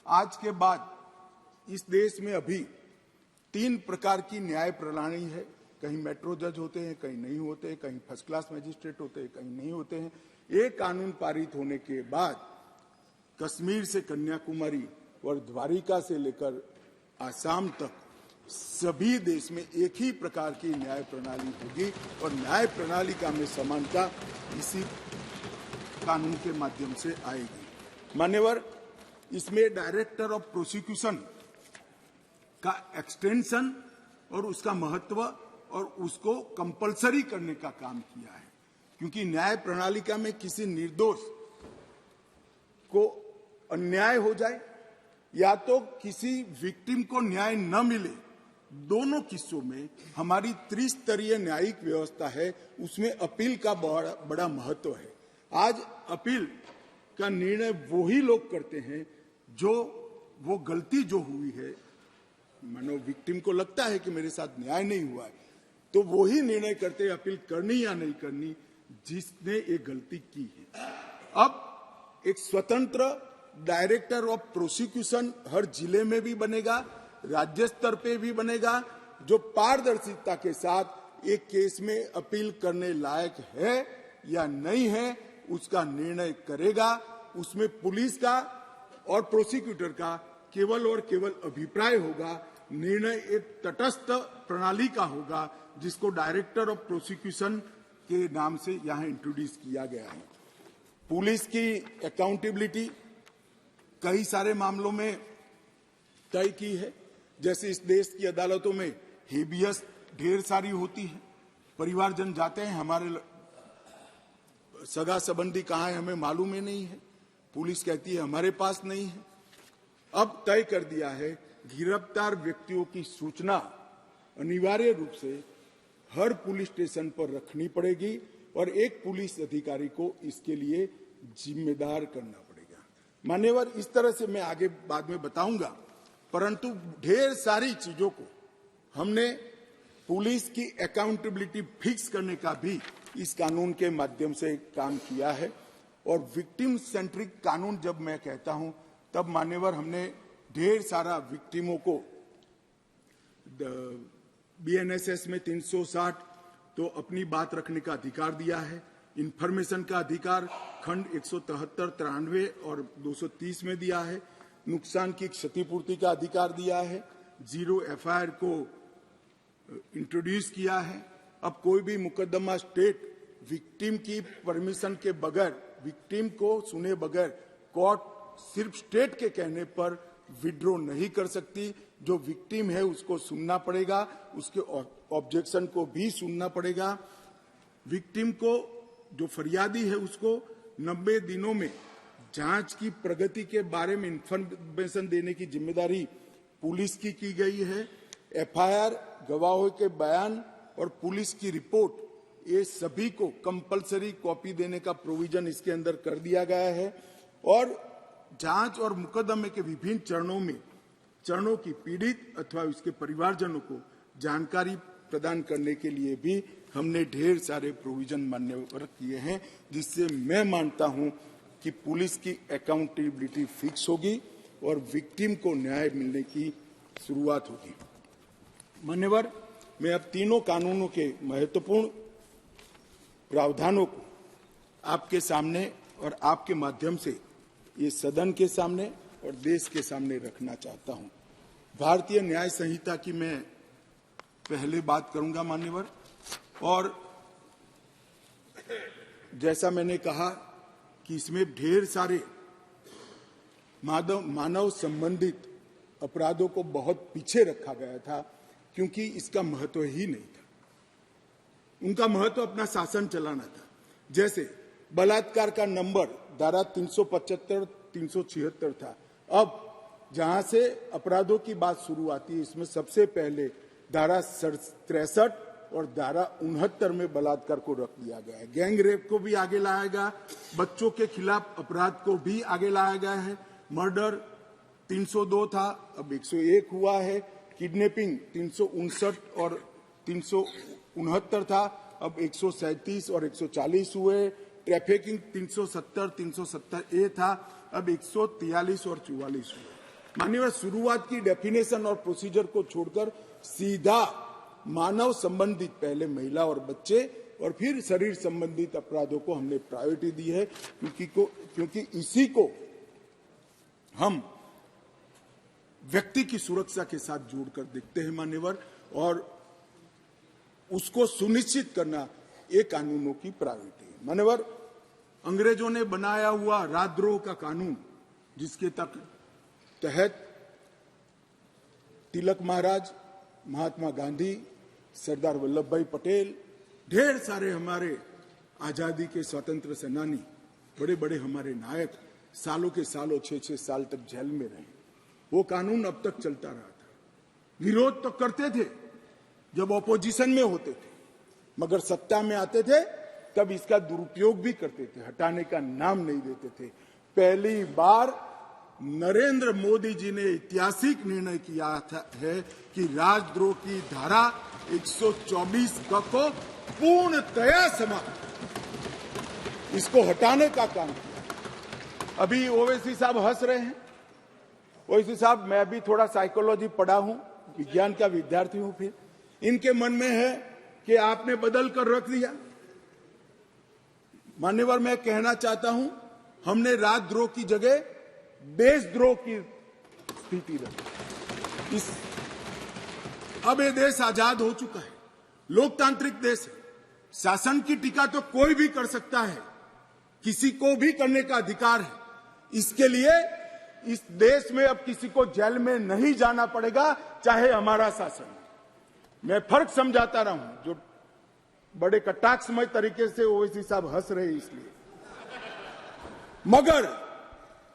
आज के बाद इस देश में अभी तीन प्रकार की न्याय प्रणाली है। कहीं मेट्रो जज होते हैं, कहीं नहीं होते, कहीं फर्स्ट क्लास मजिस्ट्रेट होते हैं, कहीं नहीं होते हैं। ये कानून पारित होने के बाद कश्मीर से कन्याकुमारी और द्वारिका से लेकर आसाम तक सभी देश में एक ही प्रकार की न्याय प्रणाली होगी और न्याय प्रणाली का में समानता इसी कानून के माध्यम से आएगी। मान्यवर, इसमें डायरेक्टर ऑफ प्रोसिक्यूशन का एक्सटेंशन और उसका महत्व और उसको कंपलसरी करने का काम किया है, क्योंकि न्याय प्रणालिका में किसी निर्दोष को अन्याय हो जाए या तो किसी विक्टिम को न्याय न मिले, दोनों किस्सों में हमारी त्रिस्तरीय न्यायिक व्यवस्था है, उसमें अपील का बड़ा महत्व है। आज अपील का निर्णय वो ही लोग करते हैं जो वो गलती जो हुई है, मानो विक्टिम को लगता है कि मेरे साथ न्याय नहीं हुआ है, तो वो ही निर्णय करते हैं अपील करनी या नहीं करनी जिसने ये गलती की है। अब एक स्वतंत्र डायरेक्टर ऑफ प्रोसिक्यूशन हर जिले में भी बनेगा, राज्य स्तर पे भी बनेगा, जो पारदर्शिता के साथ एक केस में अपील करने लायक है या नहीं है उसका निर्णय करेगा। उसमें पुलिस का और प्रोसिक्यूटर का केवल और केवल अभिप्राय होगा, निर्णय एक तटस्थ प्रणाली का होगा जिसको डायरेक्टर ऑफ प्रोसिक्यूशन के नाम से यहाँ इंट्रोड्यूस किया गया है। पुलिस की अकाउंटेबिलिटी कई सारे मामलों में तय की है, जैसे इस देश की अदालतों में हेबियस ढेर सारी होती है, परिवारजन जाते हैं, हमारे सगा संबंधी कहाँ है हमें मालूम ही नहीं है, पुलिस कहती है हमारे पास नहीं है। अब तय कर दिया है गिरफ्तार व्यक्तियों की सूचना अनिवार्य रूप से हर पुलिस स्टेशन पर रखनी पड़ेगी और एक पुलिस अधिकारी को इसके लिए जिम्मेदार करना पड़ेगा। मान्यवर, इस तरह से मैं आगे बाद में बताऊंगा, परंतु ढेर सारी चीजों को हमने पुलिस की अकाउंटेबिलिटी फिक्स करने का भी इस कानून के माध्यम से काम किया है। और विक्टिम सेंट्रिक कानून जब मैं कहता हूं तब मान्यवर हमने ढेर सारा विक्टिमों को बीएनएसएस में 360 तो अपनी बात रखने का अधिकार दिया है, इंफॉर्मेशन का अधिकार खंड 173, 93 और 230 में दिया है, नुकसान की क्षतिपूर्ति का अधिकार दिया है, जीरो एफआईआर को इंट्रोड्यूस किया है। अब कोई भी मुकदमा स्टेट विक्टिम की परमिशन के बगैर, विक्टिम को सुने बगैर कोर्ट सिर्फ स्टेट के कहने पर विड्रॉ नहीं कर सकती। जो विक्टिम है उसको सुनना पड़ेगा, उसके ऑब्जेक्शन को भी सुनना पड़ेगा। विक्टिम को, जो फरियादी है, उसको 90 दिनों में जांच की प्रगति के बारे में इंफॉर्मेशन देने की जिम्मेदारी पुलिस की गई है। एफआईआर, गवाहों के बयान और पुलिस की रिपोर्ट, ये सभी को कंपलसरी कॉपी देने का प्रोविजन इसके अंदर कर दिया गया है। और जांच और मुकदमे के विभिन्न चरणों की पीड़ित अथवा उसके परिवारजनों को जानकारी प्रदान करने के लिए भी हमने ढेर सारे प्रोविजन मान्यवर किए हैं, जिससे मैं मानता हूं कि पुलिस की अकाउंटेबिलिटी फिक्स होगी और विक्टिम को न्याय मिलने की शुरुआत होगी। मान्यवर, मैं अब तीनों कानूनों के महत्वपूर्ण प्रावधानों को आपके सामने और आपके माध्यम से ये सदन के सामने और देश के सामने रखना चाहता हूं। भारतीय न्याय संहिता की मैं पहले बात करूंगा मान्यवर, और जैसा मैंने कहा कि इसमें ढेर सारे मानव संबंधित अपराधों को बहुत पीछे रखा गया था, क्योंकि इसका महत्व ही नहीं था। उनका महत्व अपना शासन चलाना था। जैसे बलात्कार का नंबर धारा 375, 376 था। अब जहां से अपराधों की बात शुरू आती है, इसमें सबसे पहले धारा 63 और धारा 69 में बलात्कार को रख दिया गया है। गैंग रेप को भी आगे लाया गया, बच्चों के खिलाफ अपराध को भी आगे लाया गया है। मर्डर 302 था, अब 101 हुआ है। किडनैपिंग 359 और 369 था, अब 137 और 140 हुए। ट्रैफिकिंग 370, 370A था, अब 143 और 44 हुए। माननीय, शुरुआत की डेफिनेशन और प्रोसीजर को छोड़कर सीधा मानव संबंधित, पहले महिला और बच्चे और फिर शरीर संबंधित अपराधों को हमने प्रायोरिटी दी है, क्योंकि इसी को हम व्यक्ति की सुरक्षा के साथ जोड़कर देखते हैं मान्यवर, और उसको सुनिश्चित करना ये कानूनों की प्रायोरिटी है। मान्यवर, अंग्रेजों ने बनाया हुआ राजद्रोह का कानून, जिसके तहत तिलक महाराज, महात्मा गांधी, सरदार वल्लभ भाई पटेल, ढेर सारे हमारे आजादी के स्वतंत्र सेनानी, बड़े बड़े हमारे नायक सालों के सालों 6-6 साल तक जेल में रहे। वो कानून अब तक चलता रहा था। विरोध तो करते थे जब ऑपोजिशन में होते थे, मगर सत्ता में आते थे तब इसका दुरुपयोग भी करते थे, हटाने का नाम नहीं देते थे। पहली बार नरेंद्र मोदी जी ने ऐतिहासिक निर्णय किया है कि राजद्रोह की धारा 124 को पूर्णतया समाप्त, इसको हटाने का काम किया। अभी ओवैसी साहब हंस रहे हैं। ओवैसी साहब, मैं भी थोड़ा साइकोलॉजी पढ़ा हूं, विज्ञान का विद्यार्थी हूं। फिर इनके मन में है कि आपने बदल कर रख दिया। मान्यवर, मैं कहना चाहता हूं, हमने राजद्रोह की जगह देशद्रोह की स्थिति रखी। अब ये देश आजाद हो चुका है, लोकतांत्रिक देश है। शासन की टीका तो कोई भी कर सकता है, किसी को भी करने का अधिकार है। इसके लिए इस देश में अब किसी को जेल में नहीं जाना पड़ेगा, चाहे हमारा शासन। मैं फर्क समझाता रहा हूं, जो बड़े कटाक्षमय तरीके से ओवैसी साहब हंस रहे हैं इसलिए। मगर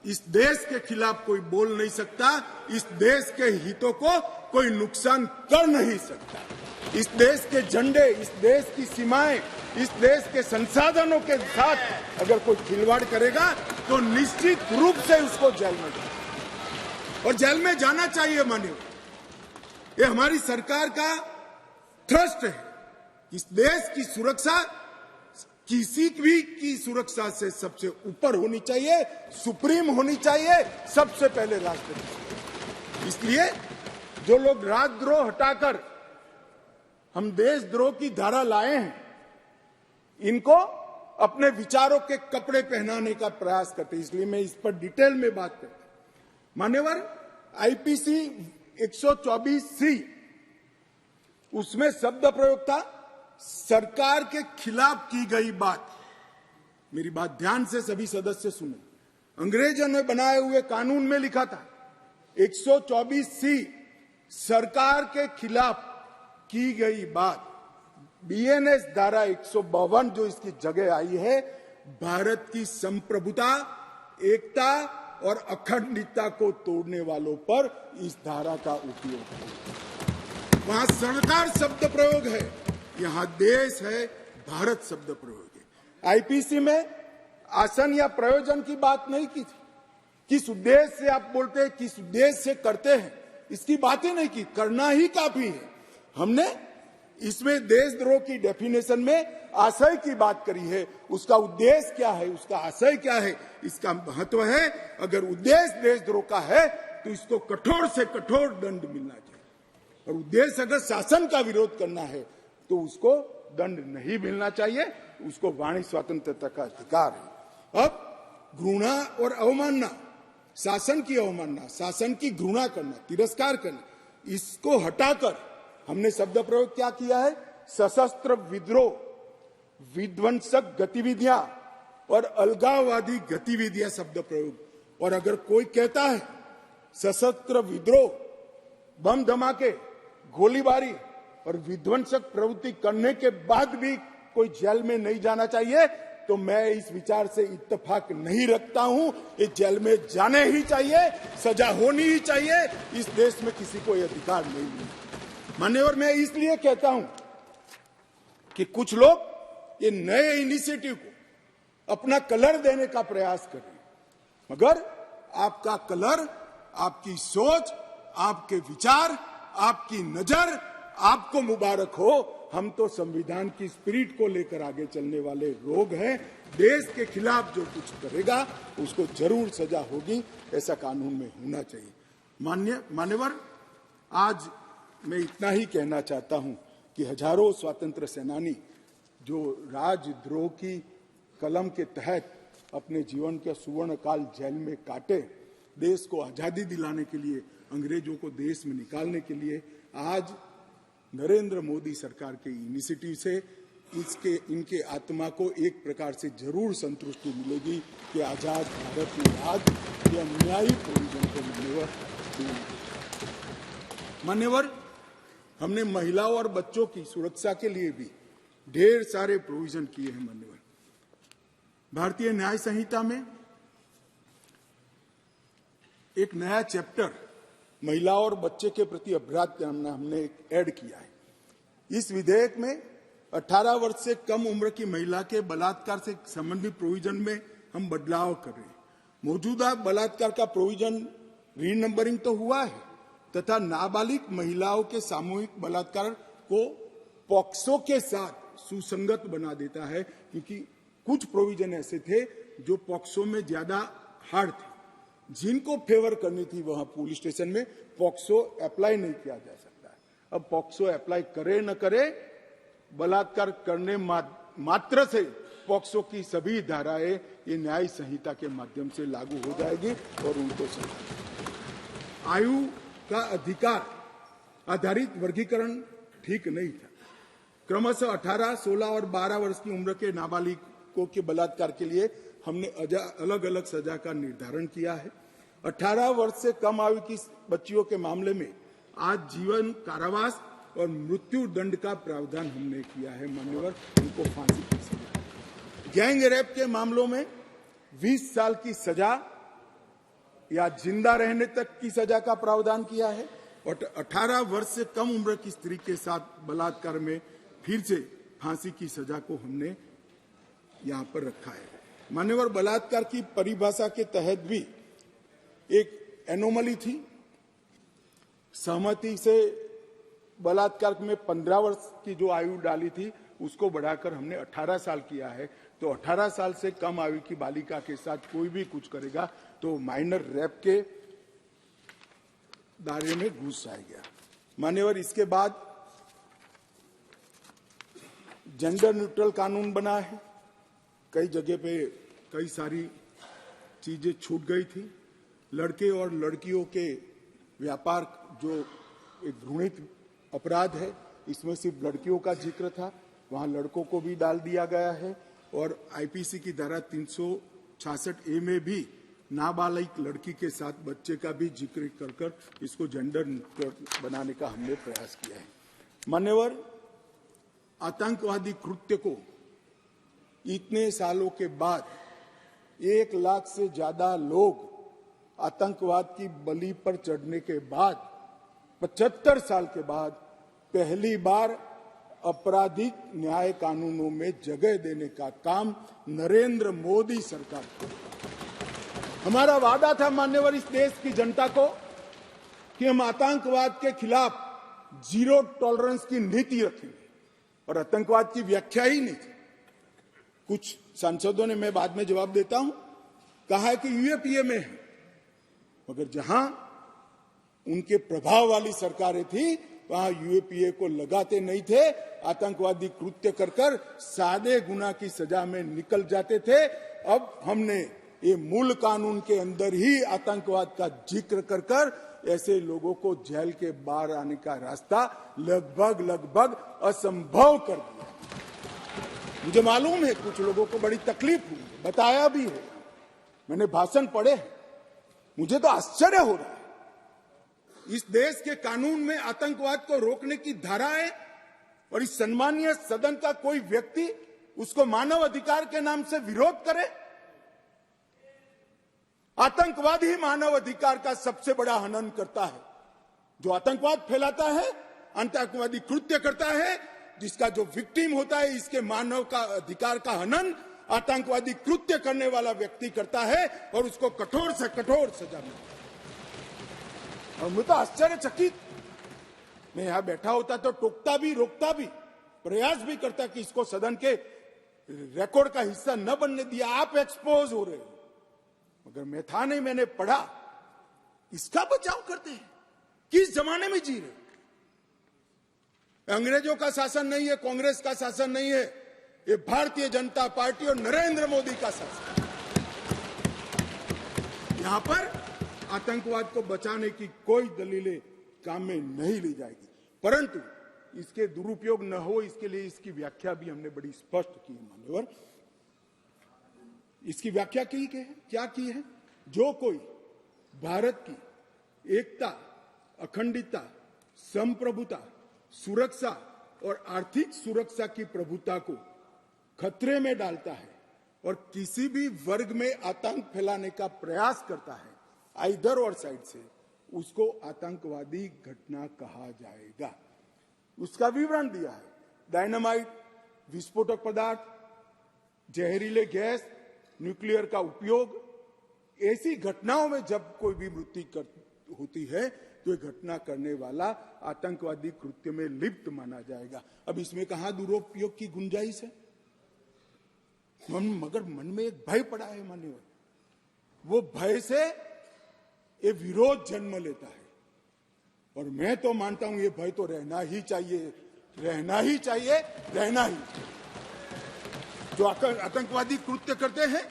इस देश के खिलाफ कोई बोल नहीं सकता, इस देश के हितों को कोई नुकसान कर नहीं सकता। इस देश के झंडे, इस देश की सीमाएं, इस देश के संसाधनों के साथ अगर कोई खिलवाड़ करेगा तो निश्चित रूप से उसको जेल में जाए, और जेल में जाना चाहिए। मानिए, ये हमारी सरकार का ट्रस्ट है। इस देश की सुरक्षा किसी भी की सुरक्षा से सबसे ऊपर होनी चाहिए, सुप्रीम होनी चाहिए, सबसे पहले राष्ट्रपति। इसलिए जो लोग राजद्रोह हटाकर हम देशद्रोह की धारा लाए हैं, इनको अपने विचारों के कपड़े पहनाने का प्रयास करते हैं। इसलिए मैं इस पर डिटेल में बात करता हूं। मान्यवर, आईपीसी 124C, उसमें शब्द प्रयोग था सरकार के खिलाफ की गई बात। मेरी बात ध्यान से सभी सदस्य सुने। अंग्रेजों ने बनाए हुए कानून में लिखा था 124C, सरकार के खिलाफ की गई बात। बीएनएस धारा 152 जो इसकी जगह आई है, भारत की संप्रभुता, एकता और अखंडता को तोड़ने वालों पर इस धारा का उपयोग है। वहां सरकार शब्द प्रयोग है, यहां देश है, भारत शब्द प्रयोग है। आईपीसी में आसन या प्रयोजन की बात नहीं की थी। किस उद्देश्य से आप बोलते हैं, किस उद्देश्य से करते हैं, इसकी बात ही नहीं की। करना ही काफी है। हमने इसमें देशद्रोह की डेफिनेशन में आशय की बात करी है। उसका उद्देश्य क्या है, उसका आशय क्या है, इसका महत्व है। अगर उद्देश्य देशद्रोह का है तो इसको कठोर से कठोर दंड मिलना चाहिए, और उद्देश्य अगर शासन का विरोध करना है तो उसको दंड नहीं मिलना चाहिए। उसको वाणी स्वतंत्रता का अधिकार है। अब घृणा और अवमानना, शासन की अवमानना, शासन की घृणा करना, तिरस्कार करना, इसको हटाकर हमने शब्द प्रयोग क्या किया है, सशस्त्र विद्रोह, विध्वंसक गतिविधियां और अलगाववादी गतिविधियां शब्द प्रयोग। और अगर कोई कहता है सशस्त्र विद्रोह, बम धमाके, गोलीबारी और विध्वंसक प्रवृत्ति करने के बाद भी कोई जेल में नहीं जाना चाहिए, तो मैं इस विचार से इत्तेफाक नहीं रखता हूं। ये जेल में जाने ही चाहिए, सजा होनी ही चाहिए। इस देश में किसी को यह अधिकार नहीं मिलता। मान्यवर, मैं इसलिए कहता हूं कि कुछ लोग ये नए इनिशिएटिव को अपना कलर देने का प्रयास कर रहे हैं, मगर आपका कलर, आपकी सोच, आपके विचार, आपकी नजर आपको मुबारक हो। हम तो संविधान की स्पिरिट को लेकर आगे चलने वाले लोग हैं। देश के खिलाफ जो कुछ करेगा उसको जरूर सजा होगी, ऐसा कानून में होना चाहिए। मान्यवर, आज मैं इतना ही कहना चाहता हूं कि हजारों स्वतंत्र सेनानी जो राजद्रोह की कलम के तहत अपने जीवन के सुवर्ण काल जेल में काटे, देश को आजादी दिलाने के लिए, अंग्रेजों को देश में निकालने के लिए, आज नरेंद्र मोदी सरकार के इनिशिएटिव से इनके आत्मा को एक प्रकार से जरूर संतुष्टि मिलेगी कि आजाद भारत में आज ये अन्यायी प्रोविजन को मान्यवर, हमने महिलाओं और बच्चों की सुरक्षा के लिए भी ढेर सारे प्रोविजन किए हैं। मान्यवर, भारतीय न्याय संहिता में एक नया चैप्टर महिलाओं और बच्चे के प्रति अपराध का हमने ऐड किया है। इस विधेयक में 18 वर्ष से कम उम्र की महिला के बलात्कार से संबंधित प्रोविजन में हम बदलाव कर रहे हैं। मौजूदा बलात्कार का प्रोविजन रीनंबरिंग तो हुआ है तथा नाबालिग महिलाओं के सामूहिक बलात्कार को पॉक्सो के साथ सुसंगत बना देता है, क्योंकि कुछ प्रोविजन ऐसे थे जो पॉक्सो में ज्यादा हार्ड थे, जिनको फेवर करनी थी वहां पुलिस स्टेशन में पॉक्सो अप्लाई नहीं किया जा सकता है। अब पॉक्सो अप्लाई करे न करे, बलात्कार करने मात्र से पॉक्सो की सभी धाराएं ये न्याय संहिता के माध्यम से लागू हो जाएगी और उनको आयु का अधिकार आधारित वर्गीकरण ठीक नहीं था। क्रमशः 18, 16 और 12 वर्ष की उम्र के नाबालिगों के बलात्कार के लिए हमने अलग अलग सजा का निर्धारण किया है। 18 वर्ष से कम आयु की बच्चियों के मामले में आज जीवन कारावास और मृत्यु दंड का प्रावधान हमने किया है। मान्यवर, उनको फांसी की सजा। गैंग रेप के मामलों में 20 साल की सजा या जिंदा रहने तक की सजा का प्रावधान किया है और 18 वर्ष से कम उम्र की स्त्री के साथ बलात्कार में फिर से फांसी की सजा को हमने यहां पर रखा है। मान्यवर, बलात्कार की परिभाषा के तहत भी एक एनोमली थी। सहमति से बलात्कार में 15 वर्ष की जो आयु डाली थी उसको बढ़ाकर हमने 18 साल किया है। तो 18 साल से कम आयु की बालिका के साथ कोई भी कुछ करेगा तो माइनर रेप के दायरे में घुस जाएगा। मान्यवर, इसके बाद जेंडर न्यूट्रल कानून बना है। कई जगह पे कई सारी चीजें छूट गई थी। लड़के और लड़कियों के व्यापार जो एक घृणित अपराध है, इसमें सिर्फ लड़कियों का जिक्र था, वहां लड़कों को भी डाल दिया गया है और आईपीसी की धारा 366A में भी नाबालिग लड़की के साथ बच्चे का भी जिक्र कर इसको जेंडर न्यूट्रल बनाने का हमने प्रयास किया है। मान्यवर, आतंकवादी कृत्य को इतने सालों के बाद 1 लाख से ज्यादा लोग आतंकवाद की बलि पर चढ़ने के बाद 75 साल के बाद पहली बार आपराधिक न्याय कानूनों में जगह देने का काम नरेंद्र मोदी सरकार को। हमारा वादा था मान्यवर इस देश की जनता को कि हम आतंकवाद के खिलाफ जीरो टॉलरेंस की नीति रखेंगे और आतंकवाद की व्याख्या ही नहीं थी। कुछ सांसदों ने, मैं बाद में जवाब देता हूं, कहा है कि यूएपीए में है, मगर जहां उनके प्रभाव वाली सरकारें थी वहां यूएपीए को लगाते नहीं थे। आतंकवादी कृत्य कर सादे गुना की सजा में निकल जाते थे। अब हमने ये मूल कानून के अंदर ही आतंकवाद का जिक्र कर ऐसे लोगों को जेल के बाहर आने का रास्ता लगभग असंभव कर दिया। मुझे मालूम है कुछ लोगों को बड़ी तकलीफ हुई, बताया भी है, मैंने भाषण पढ़े, मुझे तो आश्चर्य हो रहा है। इस देश के कानून में आतंकवाद को रोकने की धारा है और इस सम्मानीय सदन का कोई व्यक्ति उसको मानव अधिकार के नाम से विरोध करे। आतंकवाद ही मानव अधिकार का सबसे बड़ा हनन करता है। जो आतंकवाद फैलाता है, आतंकवादी कृत्य करता है, जिसका जो विक्टिम होता है, इसके मानव का अधिकार का हनन आतंकवादी कृत्य करने वाला व्यक्ति करता है और उसको कठोर से कठोर सजा मिलती है। और मैं तो आश्चर्यचकित, मैं यहां बैठा होता तो टोकता भी, रोकता भी, प्रयास भी करता कि इसको सदन के रिकॉर्ड का हिस्सा न बनने दिया। आप एक्सपोज हो रहे हो, मगर मैं था नहीं, मैंने पढ़ा इसका बचाव करते हैं। किस जमाने में जी रहे? अंग्रेजों का शासन नहीं है, कांग्रेस का शासन नहीं है, ये भारतीय जनता पार्टी और नरेंद्र मोदी का शासन। यहां पर आतंकवाद को बचाने की कोई दलीलें काम में नहीं ली जाएगी, परंतु इसके दुरुपयोग न हो इसके लिए इसकी व्याख्या भी हमने बड़ी स्पष्ट की है मान्यवर। इसकी व्याख्या की है, क्या की है? जो कोई भारत की एकता, अखंडता, संप्रभुता, सुरक्षा और आर्थिक सुरक्षा की प्रभुता को खतरे में डालता है और किसी भी वर्ग में आतंक फैलाने का प्रयास करता है आइदर और साइड से, उसको आतंकवादी घटना कहा जाएगा। उसका विवरण दिया है। डायनामाइट, विस्फोटक पदार्थ, जहरीले गैस, न्यूक्लियर का उपयोग, ऐसी घटनाओं में जब कोई भी मृत्यु होती है तो ये घटना करने वाला आतंकवादी कृत्य में लिप्त माना जाएगा। अब इसमें कहां दुरुपयोग की गुंजाइश है? मगर मन में एक भय पड़ा है मान्यवर, वो भय से ये विरोध जन्म लेता है और मैं तो मानता हूं ये भय तो रहना ही चाहिए, रहना ही चाहिए, रहना ही। जो आतंकवादी कृत्य करते हैं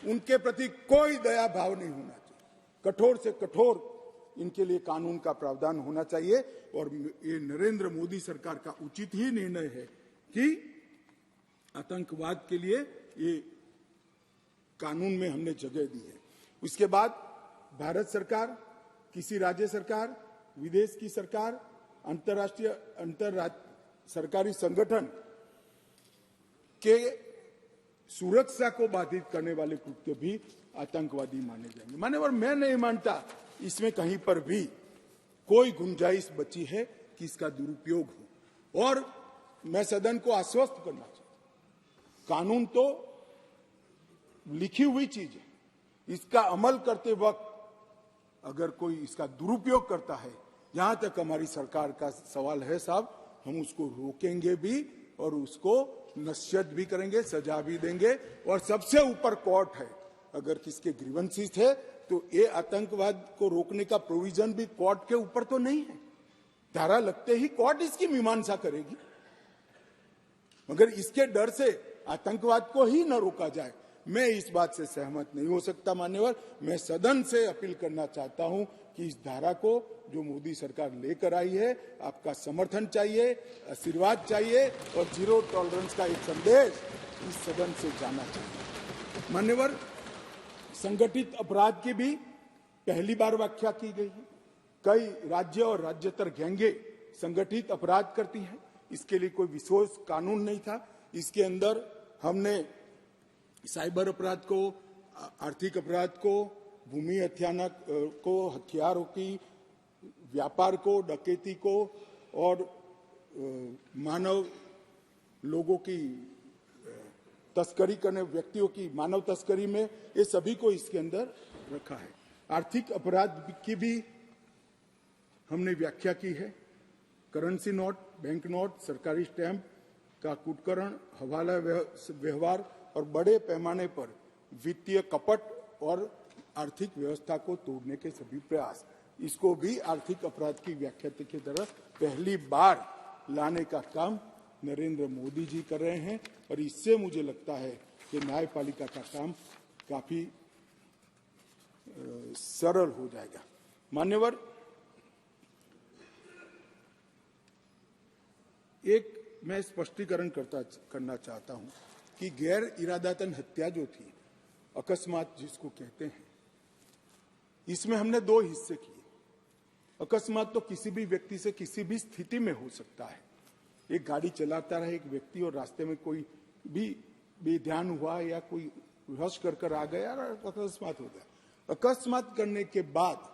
उनके प्रति कोई दया भाव नहीं होना चाहिए। कठोर से कठोर इनके लिए कानून का प्रावधान होना चाहिए और ये नरेंद्र मोदी सरकार का उचित ही निर्णय है कि आतंकवाद के लिए ये कानून में हमने जगह दी है। उसके बाद भारत सरकार, किसी राज्य सरकार, विदेश की सरकार, अंतर्राष्ट्रीय सरकारी संगठन के सुरक्षा को बाधित करने वाले कृत्य भी आतंकवादी माने जाएंगे। मान्यवर, मैं नहीं मानता इसमें कहीं पर भी कोई गुंजाइश बची है कि इसका दुरुपयोग हो। और मैं सदन को आश्वस्त करना चाहता हूं, कानून तो लिखी हुई चीज है, इसका अमल करते वक्त अगर कोई इसका दुरुपयोग करता है, जहां तक हमारी सरकार का सवाल है साहब, हम उसको रोकेंगे भी और उसको नश्यत भी करेंगे, सजा भी देंगे। और सबसे ऊपर कोर्ट है। अगर किसके ग्रीवेंसेस है तो ये आतंकवाद को रोकने का प्रोविजन भी कोर्ट के ऊपर तो नहीं है। धारा लगते ही कोर्ट इसकी मीमांसा करेगी, मगर इसके डर से आतंकवाद को ही न रोका जाए, मैं इस बात से सहमत नहीं हो सकता मान्यवर। मैं सदन से अपील करना चाहता हूं कि इस धारा को जो मोदी सरकार लेकर आई है, आपका समर्थन चाहिए, आशीर्वाद चाहिए और जीरो टॉलरेंस का एक संदेश इस सदन से जाना चाहिए। मान्यवर, संगठित अपराध की भी पहली बार व्याख्या की गई है। कई राज्य और राज्यतर गैंगे संगठित अपराध करती हैं, इसके लिए कोई विशेष कानून नहीं था। इसके अंदर हमने साइबर अपराध को, आर्थिक अपराध को, भूमि हत्यानक को, हथियारों की व्यापार को, डकैती को और मानव लोगों की तस्करी करने, व्यक्तियों की मानव तस्करी में, ये सभी को इसके अंदर रखा है। आर्थिक अपराध की भी हमने व्याख्या की है। करेंसी नोट, बैंक नोट, सरकारी स्टैंप का कुटकरण, हवाला व्यवहार और बड़े पैमाने पर वित्तीय कपट और आर्थिक व्यवस्था को तोड़ने के सभी प्रयास, इसको भी आर्थिक अपराध की व्याख्या की तरह पहली बार लाने का काम नरेंद्र मोदी जी कर रहे हैं और इससे मुझे लगता है कि न्यायपालिका का काम काफी सरल हो जाएगा। मान्यवर, एक मैं स्पष्टीकरण करना चाहता हूं कि गैर इरादतन हत्या जो थी, अकस्मात जिसको कहते हैं, इसमें हमने दो हिस्से किए। अकस्मात तो किसी भी व्यक्ति से किसी भी स्थिति में हो सकता है। एक गाड़ी चलाता रहे एक व्यक्ति और रास्ते में कोई भी बेध्यान हुआ या कोई रश कर आ गया और अकस्मात हो गया। अकस्मात करने के बाद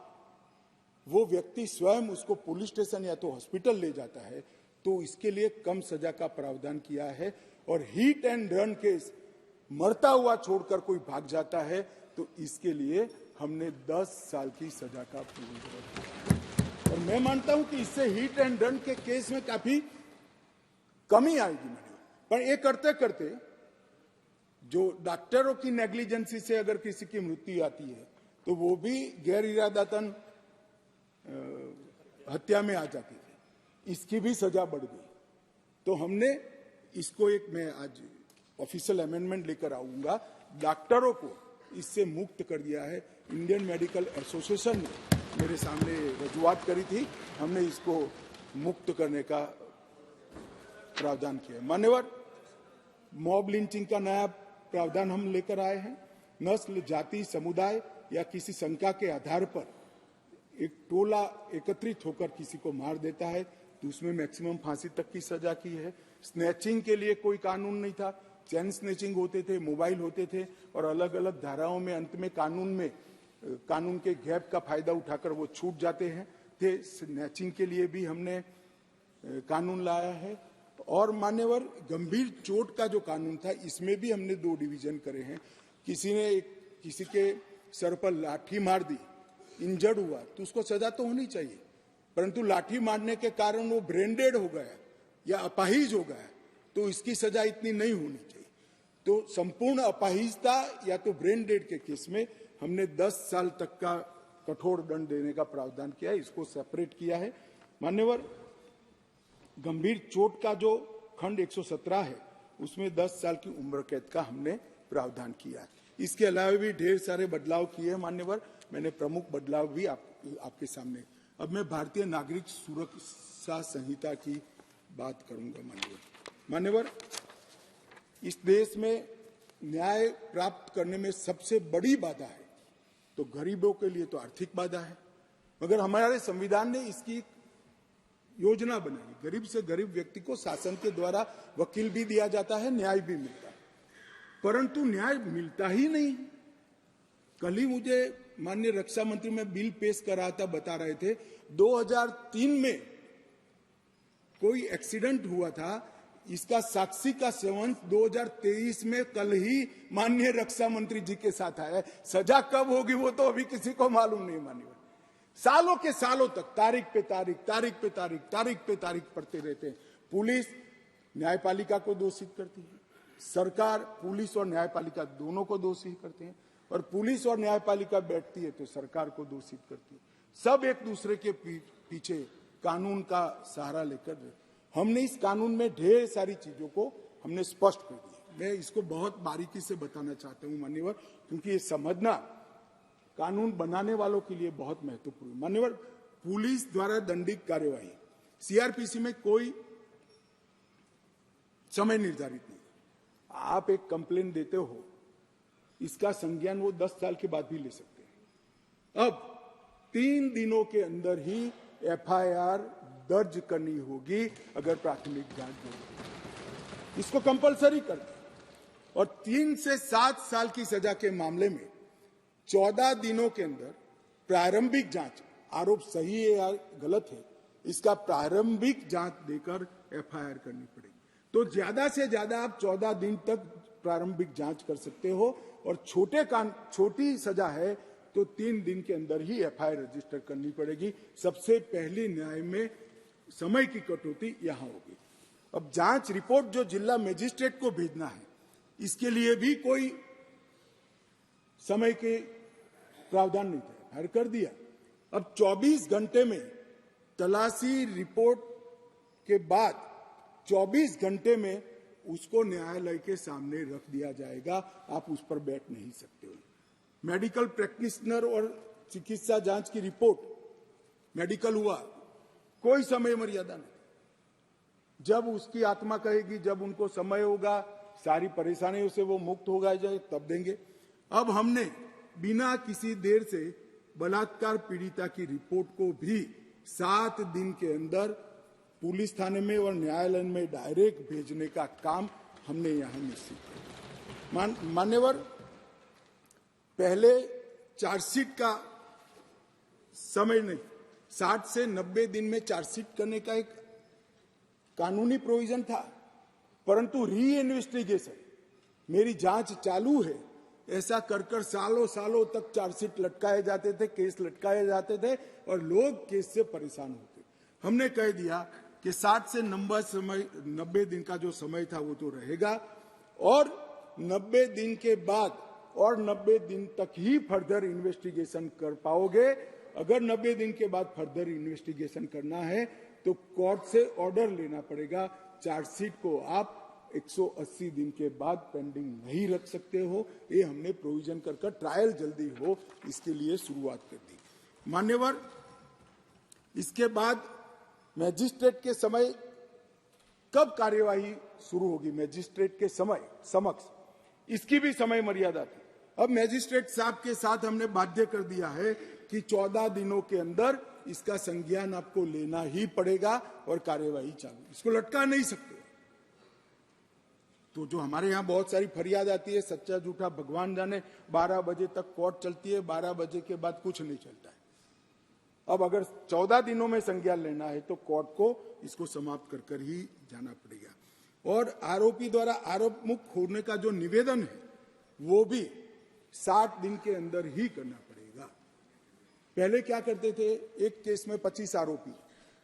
वो व्यक्ति स्वयं उसको पुलिस स्टेशन या तो हॉस्पिटल ले जाता है, तो इसके लिए कम सजा का प्रावधान किया है। और हिट एंड रन केस, मरता हुआ छोड़कर कोई भाग जाता है, तो इसके लिए हमने 10 साल की सजा का प्रावधान किया। और मैं मानता हूं कि इससे हिट एंड रन के केस में काफी कमी आएगी। पर ये करते करते जो डॉक्टरों की नेग्लिजेंसी से अगर किसी की मृत्यु आती है, तो वो भी गैर इरादतन हत्या में आ जाती थी, इसकी भी सजा बढ़ गई। तो हमने इसको मैं आज ऑफिशियल अमेंडमेंट लेकर आऊंगा, डॉक्टरों को इससे मुक्त कर दिया है। इंडियन मेडिकल एसोसिएशन ने मेरे सामने रजूआत करी थी, हमने इसको मुक्त करने का प्रावधान किया है। मान्यवर, मॉब लिंचिंग का नया प्रावधान हम लेकर आए हैं। नस्ल, जाति, समुदाय या किसी शंका के आधार पर एक टोला एकत्रित होकर किसी को मार देता है तो उसमें मैक्सिमम फांसी तक की सजा की है। स्नैचिंग के लिए कोई कानून नहीं था, चैन स्नैचिंग होते थे, मोबाइल होते थे और अलग अलग धाराओं में अंत में कानून के गैप का फायदा उठाकर वो छूट जाते हैं थे। स्नैचिंग के लिए भी हमने कानून लाया है। और मान्यवर, गंभीर चोट का जो कानून था इसमें भी हमने 2 डिवीजन करे हैं। किसी के सर पर लाठी मार दी, इंजर्ड हुआ तो उसको सजा तो होनी चाहिए, परंतु लाठी मारने के कारण वो ब्रेन डेड हो गया या अपाहिज हो गया तो इसकी सजा इतनी नहीं होनी चाहिए। तो संपूर्ण अपाहिजता या तो ब्रेन डेड के केस में हमने 10 साल तक का कठोर दंड देने का प्रावधान किया है, इसको सेपरेट किया है। मान्यवर, गंभीर चोट का जो खंड 117 है उसमें 10 साल की उम्र कैद का हमने प्रावधान किया है। इसके अलावा भी ढेर सारे बदलाव किए हैं मान्यवर, मैंने प्रमुख बदलाव भी आपके सामने। अब मैं भारतीय नागरिक सुरक्षा संहिता की बात करूंगा। मान्यवर, इस देश में न्याय प्राप्त करने में सबसे बड़ी बाधा है तो गरीबों के लिए तो आर्थिक बाधा है, मगर हमारे संविधान ने इसकी योजना बनाई। गरीब से गरीब व्यक्ति को शासन के द्वारा वकील भी दिया जाता है, न्याय भी मिलता है, परंतु न्याय मिलता ही नहीं। कल ही मुझे माननीय रक्षा मंत्री में बिल पेश कर रहा था, बता रहे थे 2003 में कोई एक्सीडेंट हुआ था, इसका साक्षी का सेवन 2023 में कल ही माननीय रक्षा मंत्री जी के साथ आया है। सजा कब होगी वो तो अभी किसी को मालूम नहीं। माननीय सालों के सालों तक तारीख पे तारीख पढ़ते रहते हैं। पुलिस न्यायपालिका को दोषित करती है, सरकार पुलिस और न्यायपालिका दोनों को दोषी करते हैं, और पुलिस और न्यायपालिका बैठती है तो सरकार को दोषित करती है। सब एक दूसरे के पीछे कानून का सहारा लेकर हमने इस कानून में ढेर सारी चीजों को हमने स्पष्ट कर दिया। मैं इसको बहुत बारीकी से बताना चाहता हूं मान्यवर, क्योंकि ये समझना कानून बनाने वालों के लिए बहुत महत्वपूर्ण। मान्यवर, पुलिस द्वारा दंडित कार्यवाही सीआरपीसी में कोई समय निर्धारित नहीं। आप एक कंप्लेन देते हो, इसका संज्ञान वो 10 साल के बाद भी ले सकते हैं। अब 3 दिनों के अंदर ही एफआईआर दर्ज करनी होगी अगर प्राथमिक जांच होगी, इसको कंपलसरी कर दिया। और 3 से 7 साल की सजा के मामले में 14 दिनों के अंदर प्रारंभिक जांच, आरोप सही है या गलत है, इसका प्रारंभिक जांच देकर एफआईआर करनी पड़ेगी। तो ज्यादा से ज्यादा आप 14 दिन तक प्रारंभिक जांच कर सकते हो, और छोटी सजा है तो 3 दिन के अंदर ही एफआईआर रजिस्टर करनी पड़ेगी। सबसे पहली न्याय में समय की कटौती यहां होगी। अब जांच रिपोर्ट जो जिला मजिस्ट्रेट को भेजना है, इसके लिए भी कोई समय के प्रावधान नहीं था, एफआईआर कर दिया। अब 24 घंटे में तलाशी रिपोर्ट के बाद 24 घंटे में उसको न्यायालय के सामने रख दिया जाएगा, आप उस पर बैठ नहीं सकते हो। मेडिकल प्रैक्टिशनर और चिकित्सा जांच की रिपोर्ट, मेडिकल हुआ, कोई समय मर्यादा नहीं। जब उसकी आत्मा कहेगी, जब उनको समय होगा, सारी परेशानियों से वो मुक्त होगा जाए, तब देंगे। अब हमने बिना किसी देर से बलात्कार पीड़िता की रिपोर्ट को भी 7 दिन के अंदर पुलिस थाने में और न्यायालय में डायरेक्ट भेजने का काम हमने यहां निश्चित किया। मान्यवर, पहले चार्जशीट का समय नहीं, 60 से 90 दिन में चार्जशीट करने का एक कानूनी प्रोविजन था, परंतु री इन्वेस्टिगेशन, मेरी जांच चालू है, ऐसा कर सालों तक चार्जशीट लटकाए जाते थे, केस लटकाए जाते थे और लोग केस से परेशान होते। हमने कह दिया कि 60 से 90 दिन का जो समय था वो तो रहेगा, और 90 दिन के बाद और 90 दिन तक ही फर्दर इन्वेस्टिगेशन कर पाओगे, अगर 90 दिन के बाद फर्दर इन्वेस्टिगेशन करना है तो कोर्ट से ऑर्डर लेना पड़ेगा। चार्जशीट को आप 180 दिन के बाद पेंडिंग नहीं रख सकते हो। ये हमने प्रोविजन कर ट्रायल जल्दी हो इसके लिए शुरुआत कर दी। मान्यवर, इसके बाद मैजिस्ट्रेट के समय कब कार्यवाही शुरू होगी, मैजिस्ट्रेट के समय समक्ष, इसकी भी समय मर्यादा थी। अब मैजिस्ट्रेट साहब के साथ हमने बाध्य कर दिया है कि 14 दिनों के अंदर इसका संज्ञान आपको लेना ही पड़ेगा और कार्यवाही चालू, इसको लटका नहीं सकते। तो जो हमारे यहाँ बहुत सारी फरियाद आती है, सच्चा झूठा भगवान जाने, 12 बजे तक कोर्ट चलती है, 12 बजे के बाद कुछ नहीं चलता है। अब अगर 14 दिनों में संज्ञान लेना है तो कोर्ट को इसको समाप्त कर ही जाना पड़ेगा। और आरोपी द्वारा आरोप मुक्त होने का जो निवेदन है वो भी 60 दिन के अंदर ही करना पड़ेगा। पहले क्या करते थे, एक केस में 25 आरोपी,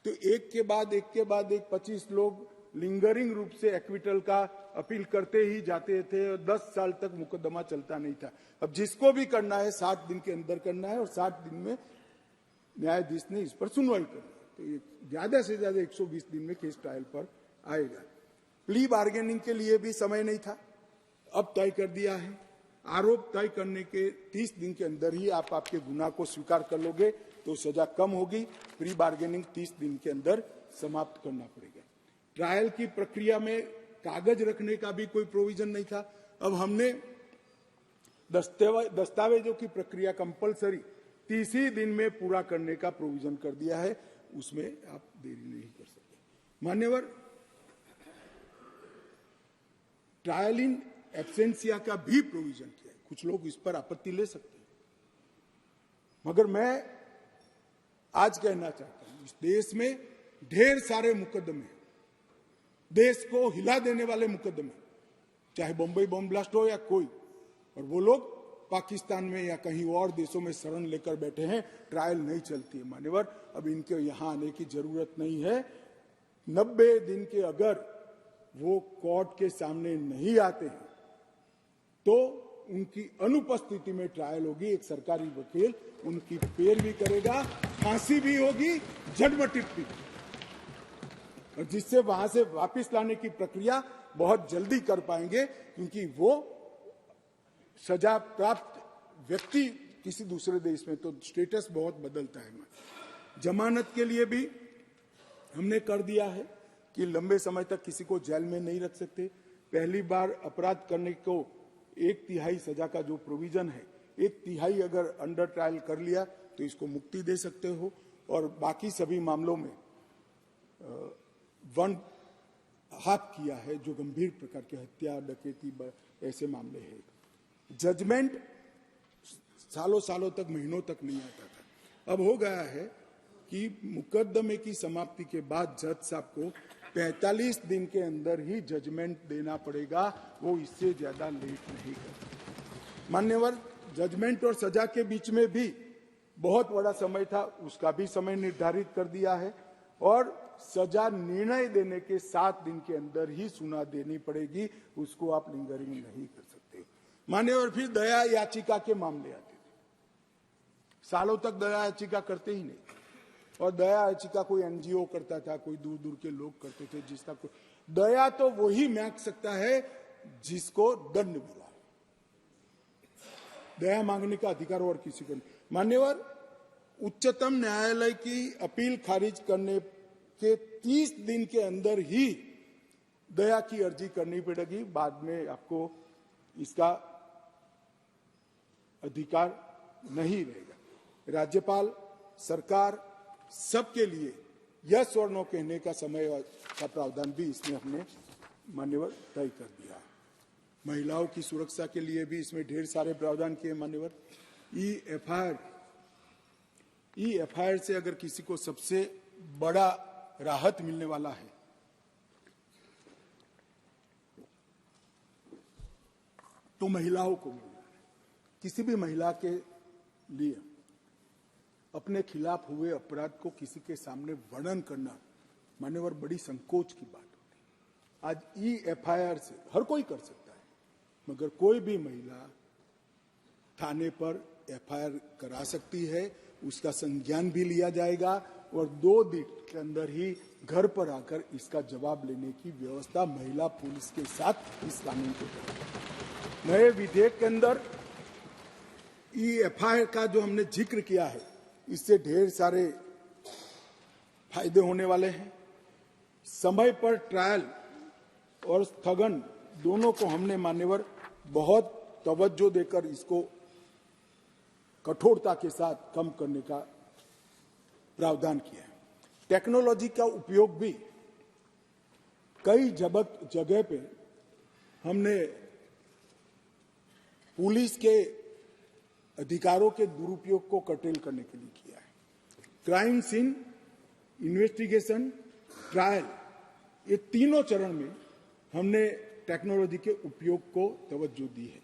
तो एक के बाद एक 25 लोग लिंगरिंग रूप से एक्विटल का अपील करते ही जाते थे और 10 साल तक मुकदमा चलता नहीं था। अब जिसको भी करना है 60 दिन के अंदर करना है और 60 दिन में न्यायाधीश ने इस पर सुनवाई करनी है। तो ये ज्यादा से ज्यादा 120 दिन में केस ट्रायल पर आएगा। प्ली बार्गेनिंग के लिए भी समय नहीं था, अब तय कर दिया है। आरोप तय करने के 30 दिन के अंदर ही आप आपके गुनाह को स्वीकार कर लोगे तो सजा कम होगी। प्री बार्गेनिंग 30 दिन के अंदर समाप्त करना पड़ेगा। ट्रायल की प्रक्रिया में कागज रखने का भी कोई प्रोविजन नहीं था। अब हमने दस्तावेजों की प्रक्रिया कंपलसरी 30 ही दिन में पूरा करने का प्रोविजन कर दिया है, उसमें आप देरी नहीं कर सकते। मान्यवर, ट्रायल इन एब्सेंसिया का भी प्रोविजन किया है। कुछ लोग इस पर आपत्ति ले सकते हैं, मगर मैं आज कहना चाहता हूं, इस देश में ढेर सारे मुकदमे, देश को हिला देने वाले मुकदमे, चाहे बम्बई बम ब्लास्ट हो या कोई, और वो लोग पाकिस्तान में या कहीं और देशों में शरण लेकर बैठे हैं, ट्रायल नहीं चलती है। मान्यवर, अब इनके यहां आने की जरूरत नहीं है। 90 दिन के अगर वो कोर्ट के सामने नहीं आते हैं तो उनकी अनुपस्थिति में ट्रायल होगी। एक सरकारी वकील उनकी पैरवी करेगा, फांसी भी होगी, जन्मटिप भी, और जिससे वहां से वापस लाने की प्रक्रिया बहुत जल्दी कर पाएंगे, क्योंकि वो सजा प्राप्त व्यक्ति किसी दूसरे देश में तो स्टेटस बहुत बदलता है। जमानत के लिए भी हमने कर दिया है कि लंबे समय तक किसी को जेल में नहीं रख सकते। पहली बार अपराध करने को 1/3 सजा का जो प्रोविजन है, 1/3 अगर अंडर ट्रायल कर लिया तो इसको मुक्ति दे सकते हो, और बाकी सभी मामलों में 1/2 किया है जो गंभीर प्रकार की हत्या, डकैती, ऐसे मामले हैं। जजमेंट सालों सालों तक, महीनों तक नहीं आता था। अब हो गया है कि मुकदमे की समाप्ति के बाद जज साहब को 45 दिन के अंदर ही जजमेंट देना पड़ेगा, वो इससे ज्यादा लेट नहीं कर। मान्यवर, जजमेंट और सजा के बीच में भी बहुत बड़ा समय था, उसका भी समय निर्धारित कर दिया है, और सजा निर्णय देने के 7 दिन के अंदर ही सुना देनी पड़ेगी, उसको आप लिंगरिंग नहीं कर सकते। मान्यवर, फिर दया याचिका के मामले आते थे। सालों तक दया याचिका करते ही नहीं, और दया याचिका कोई एनजीओ करता था, कोई दूर दूर के लोग करते थे, जिसका कोई दया तो वही मांग सकता है जिसको दंड मिला। दया मांगने का अधिकार और किसी को नहीं। मान्यवर, उच्चतम न्यायालय की अपील खारिज करने के 30 दिन के अंदर ही दया की अर्जी करनी पड़ेगी, बाद में आपको इसका अधिकार नहीं रहेगा। राज्यपाल, सरकार, सबके लिए यस और नो कहने का समय का प्रावधान भी इसमें हमने मान्यवर तय कर दिया है। महिलाओं की सुरक्षा के लिए भी इसमें ढेर सारे प्रावधान किए। मान्यवर, ई-एफआईआर से अगर किसी को सबसे बड़ा राहत मिलने वाला है तो महिलाओं को मिल रहा है। किसी भी महिला के लिए अपने खिलाफ हुए अपराध को किसी के सामने वर्णन करना मान्यवर बड़ी संकोच की बात होती है। आज ई-एफआईआर से हर कोई कर सकता है, मगर कोई भी महिला थाने पर एफआईआर करा सकती है। उसका संज्ञान भी लिया जाएगा और 2 दिन के अंदर ही घर पर आकर इसका जवाब लेने की व्यवस्था महिला पुलिस के साथ इस कानून को करेगी। नए विधेयक के अंदर EFIR का जो हमने जिक्र किया है, इससे ढेर सारे फायदे होने वाले हैं। समय पर ट्रायल और स्थगन दोनों को हमने मान्यवर बहुत तवज्जो देकर इसको कठोरता के साथ कम करने का प्रावधान किया है। टेक्नोलॉजी का उपयोग भी कई जगह पे हमने पुलिस के अधिकारों के दुरुपयोग को कर्टेल करने के लिए किया है। क्राइम सीन, इन्वेस्टिगेशन, ट्रायल, ये तीनों चरण में हमने टेक्नोलॉजी के उपयोग को तवज्जो दी है।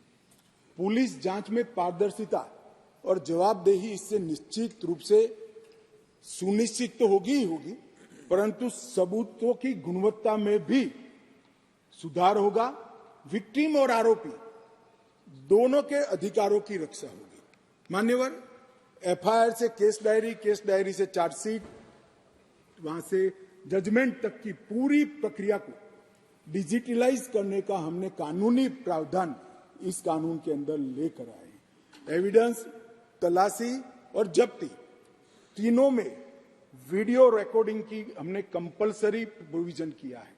पुलिस जांच में पारदर्शिता और जवाबदेही इससे निश्चित रूप से सुनिश्चित तो होगी ही होगी, परंतु सबूतों की गुणवत्ता में भी सुधार होगा। विक्टिम और आरोपी दोनों के अधिकारों की रक्षा होगी। मान्यवर, FIR से केस डायरी से चार्जशीट, वहां से जजमेंट तक की पूरी प्रक्रिया को डिजिटलाइज करने का हमने कानूनी प्रावधान इस कानून के अंदर लेकर आए। एविडेंस, तलाशी और जब्ती तीनों में वीडियो रिकॉर्डिंग की हमने कंपलसरी प्रोविजन किया है।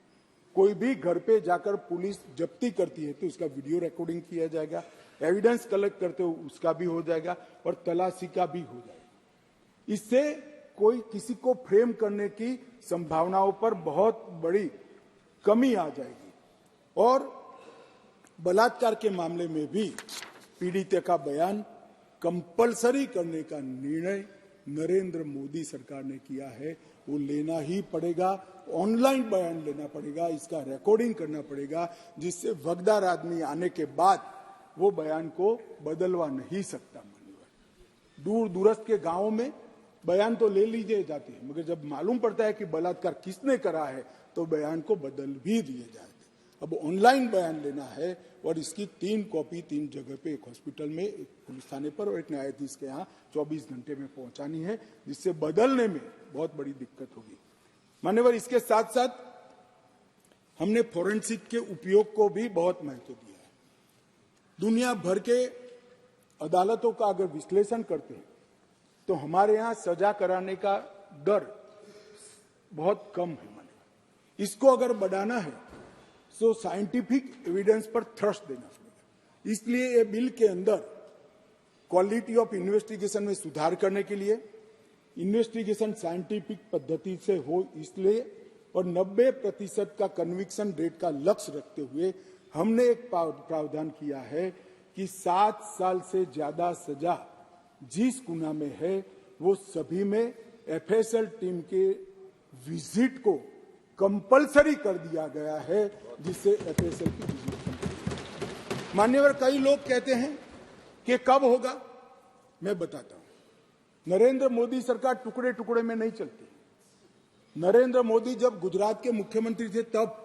कोई भी घर पे जाकर पुलिस जब्ती करती है तो उसका वीडियो रिकॉर्डिंग किया जाएगा, एविडेंस कलेक्ट करते हो उसका भी हो जाएगा और तलाशी का भी हो जाएगा। इससे कोई किसी को फ्रेम करने की संभावनाओं पर बहुत बड़ी कमी आ जाएगी। और बलात्कार के मामले में भी पीड़ित का बयान कंपलसरी करने का निर्णय नरेंद्र मोदी सरकार ने किया है। वो लेना ही पड़ेगा, ऑनलाइन बयान लेना पड़ेगा, इसका रिकॉर्डिंग करना पड़ेगा, जिससे वगदार आदमी आने के बाद वो बयान को बदलवा नहीं सकता। दूर दूरस्थ के गांवों में बयान तो ले लीजिए जाते हैं, मगर जब मालूम पड़ता है कि बलात्कार किसने करा है तो बयान को बदल भी दिए जाते हैं। अब ऑनलाइन बयान लेना है और इसकी 3 कॉपी 3 जगह पे, एक हॉस्पिटल में, एक पुलिस थाने पर और एक न्यायाधीश के यहाँ 24 घंटे में पहुंचानी है, जिससे बदलने में बहुत बड़ी दिक्कत होगी। मान्यवर, इसके साथ साथ हमने फोरेंसिक के उपयोग को भी बहुत महत्व दिया है। दुनिया भर के अदालतों का अगर विश्लेषण करते हैं तो हमारे यहाँ सजा कराने का दर बहुत कम है। इसको अगर बढ़ाना है तो साइंटिफिक एविडेंस पर थ्रस्ट देना पड़ेगा। इसलिए ये बिल के अंदर क्वालिटी ऑफ इन्वेस्टिगेशन में सुधार करने के लिए इन्वेस्टिगेशन साइंटिफिक पद्धति से हो इसलिए और 90% का कन्विक्शन रेट का लक्ष्य रखते हुए हमने एक प्रावधान किया है कि 7 साल से ज्यादा सजा जिस गुना में है वो सभी में FSL टीम के विजिट को कंपलसरी कर दिया गया है, जिससे FSL की विजिट। मान्यवर, कई लोग कहते हैं कि कब होगा, मैं बताता हूं। नरेंद्र मोदी सरकार टुकड़े टुकड़े में नहीं चलती। नरेंद्र मोदी जब गुजरात के मुख्यमंत्री थे तब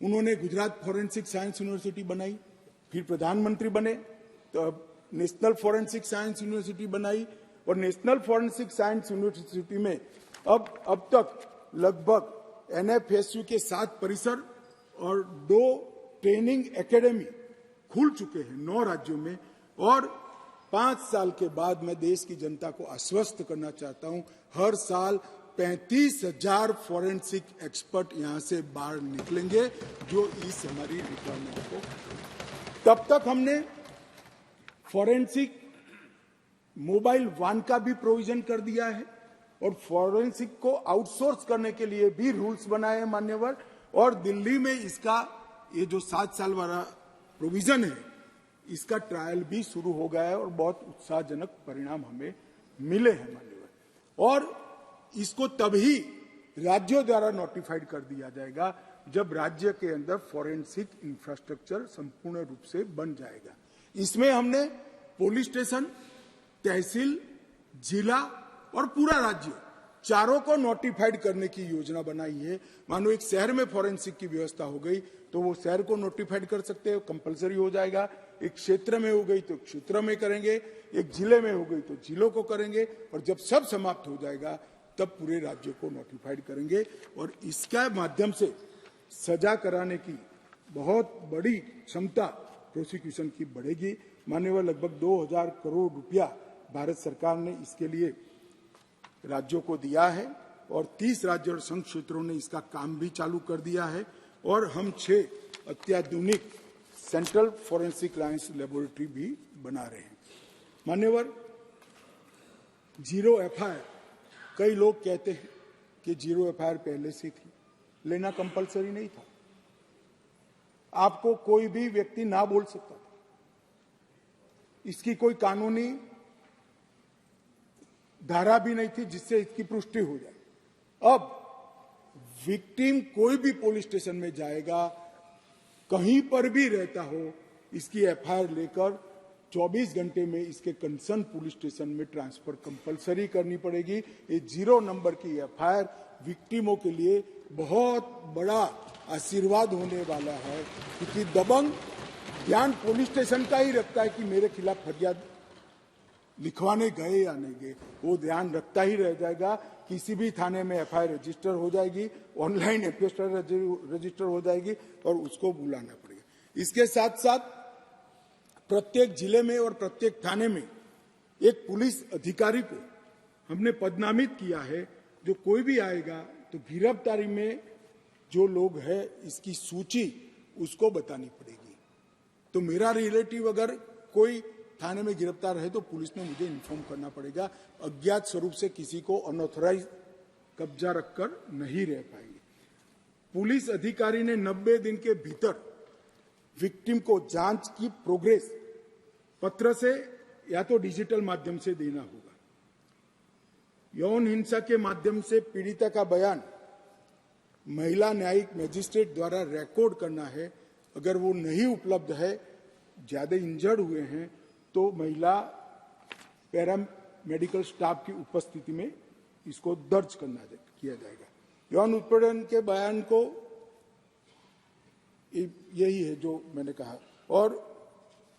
उन्होंने गुजरात फॉरेंसिक साइंस यूनिवर्सिटी बनाई, फिर प्रधानमंत्री बने तो नेशनल फॉरेंसिक साइंस यूनिवर्सिटी बनाई और नेशनल फॉरेंसिक साइंस यूनिवर्सिटी में अब तक लगभग NFSU के 7 परिसर और 2 ट्रेनिंग एकेडमी खुल चुके हैं 9 राज्यों में। और 5 साल के बाद मैं देश की जनता को आश्वस्त करना चाहता हूं, हर साल 35,000 फॉरेंसिक एक्सपर्ट यहां से बाहर निकलेंगे जो इस हमारी रिक्वायरमेंट को। तब तक हमने फॉरेंसिक मोबाइल वान का भी प्रोविजन कर दिया है और फॉरेंसिक को आउटसोर्स करने के लिए भी रूल्स बनाए हैं मान्यवर। और दिल्ली में इसका ये जो 7 साल वाला प्रोविजन है इसका ट्रायल भी शुरू हो गया है और बहुत उत्साहजनक परिणाम हमें मिले हैं मान्यवर। और इसको तभी राज्यों द्वारा नोटिफाइड कर दिया जाएगा जब राज्य के अंदर फॉरेंसिक इंफ्रास्ट्रक्चर संपूर्ण रूप से बन जाएगा। इसमें हमने पुलिस स्टेशन, तहसील, जिला और पूरा राज्य चारों को नोटिफाइड करने की योजना बनाई है। मानो एक शहर में फॉरेंसिक की व्यवस्था हो गई तो वो शहर को नोटिफाइड कर सकते हैं, कंपलसरी हो जाएगा। एक क्षेत्र में हो गई तो क्षेत्र में करेंगे, एक जिले में हो गई तो जिलों को करेंगे, और जब सब समाप्त हो जाएगा तब पूरे राज्य को नोटिफाइड करेंगे। और इसका माध्यम से सजा कराने की बहुत बड़ी क्षमता प्रोसिक्यूशन की बढ़ेगी। मान्यवर, लगभग 2000 करोड़ रुपया भारत सरकार ने इसके लिए राज्यों को दिया है और 30 राज्य और संघ क्षेत्रों ने इसका काम भी चालू कर दिया है। और हम 6 अत्याधुनिक सेंट्रल फॉरेंसिक साइंस लेबोरेटरी भी बना रहे हैं। मान्यवर, जीरो एफआईआर, कई लोग कहते हैं कि जीरो एफआईआर पहले से थी, लेना कंपलसरी नहीं था। आपको कोई भी व्यक्ति ना बोल सकता था, इसकी कोई कानूनी धारा भी नहीं थी जिससे इसकी पुष्टि हो जाए। अब विक्टिम कोई भी पुलिस स्टेशन में जाएगा, कहीं पर भी रहता हो, इसकी एफआईआर लेकर 24 घंटे में इसके कंसर्न पुलिस स्टेशन में ट्रांसफर कंपलसरी करनी पड़ेगी। ये 0 नंबर की एफआईआर विक्टिमों के लिए बहुत बड़ा आशीर्वाद होने वाला है, क्योंकि दबंग ध्यान पुलिस स्टेशन का ही रखता है कि मेरे खिलाफ फरियाद लिखवाने गए या नहीं गए, वो ध्यान रखता ही रह जाएगा। किसी भी थाने में एफआईआर रजिस्टर हो जाएगी, ऑनलाइन एफआईआर रजिस्टर हो जाएगी और उसको बुलाना पड़ेगा। इसके साथ साथ प्रत्येक जिले में और प्रत्येक थाने में एक पुलिस अधिकारी को हमने पदनामित किया है। जो कोई भी आएगा तो गिरफ्तारी में जो लोग हैं इसकी सूची उसको बतानी पड़ेगी। तो मेरा रिलेटिव अगर कोई थाने में गिरफ्तार है तो पुलिस ने मुझे इन्फॉर्म करना पड़ेगा। अज्ञात स्वरूप से किसी को अनऑथराइज कब्जा रखकर नहीं रह पाएंगे। पुलिस अधिकारी ने 90 दिन के भीतर विक्टिम को जांच की प्रोग्रेस पत्र से या तो डिजिटल माध्यम से देना होगा। यौन हिंसा के माध्यम से पीड़िता का बयान महिला न्यायिक मजिस्ट्रेट द्वारा रिकॉर्ड करना है। अगर वो नहीं उपलब्ध है, ज्यादा इंजर्ड हुए हैं, तो महिला पैरामेडिकल स्टाफ की उपस्थिति में इसको दर्ज किया जाएगा। यौन उत्पीड़न के बयान को यही है जो मैंने कहा। और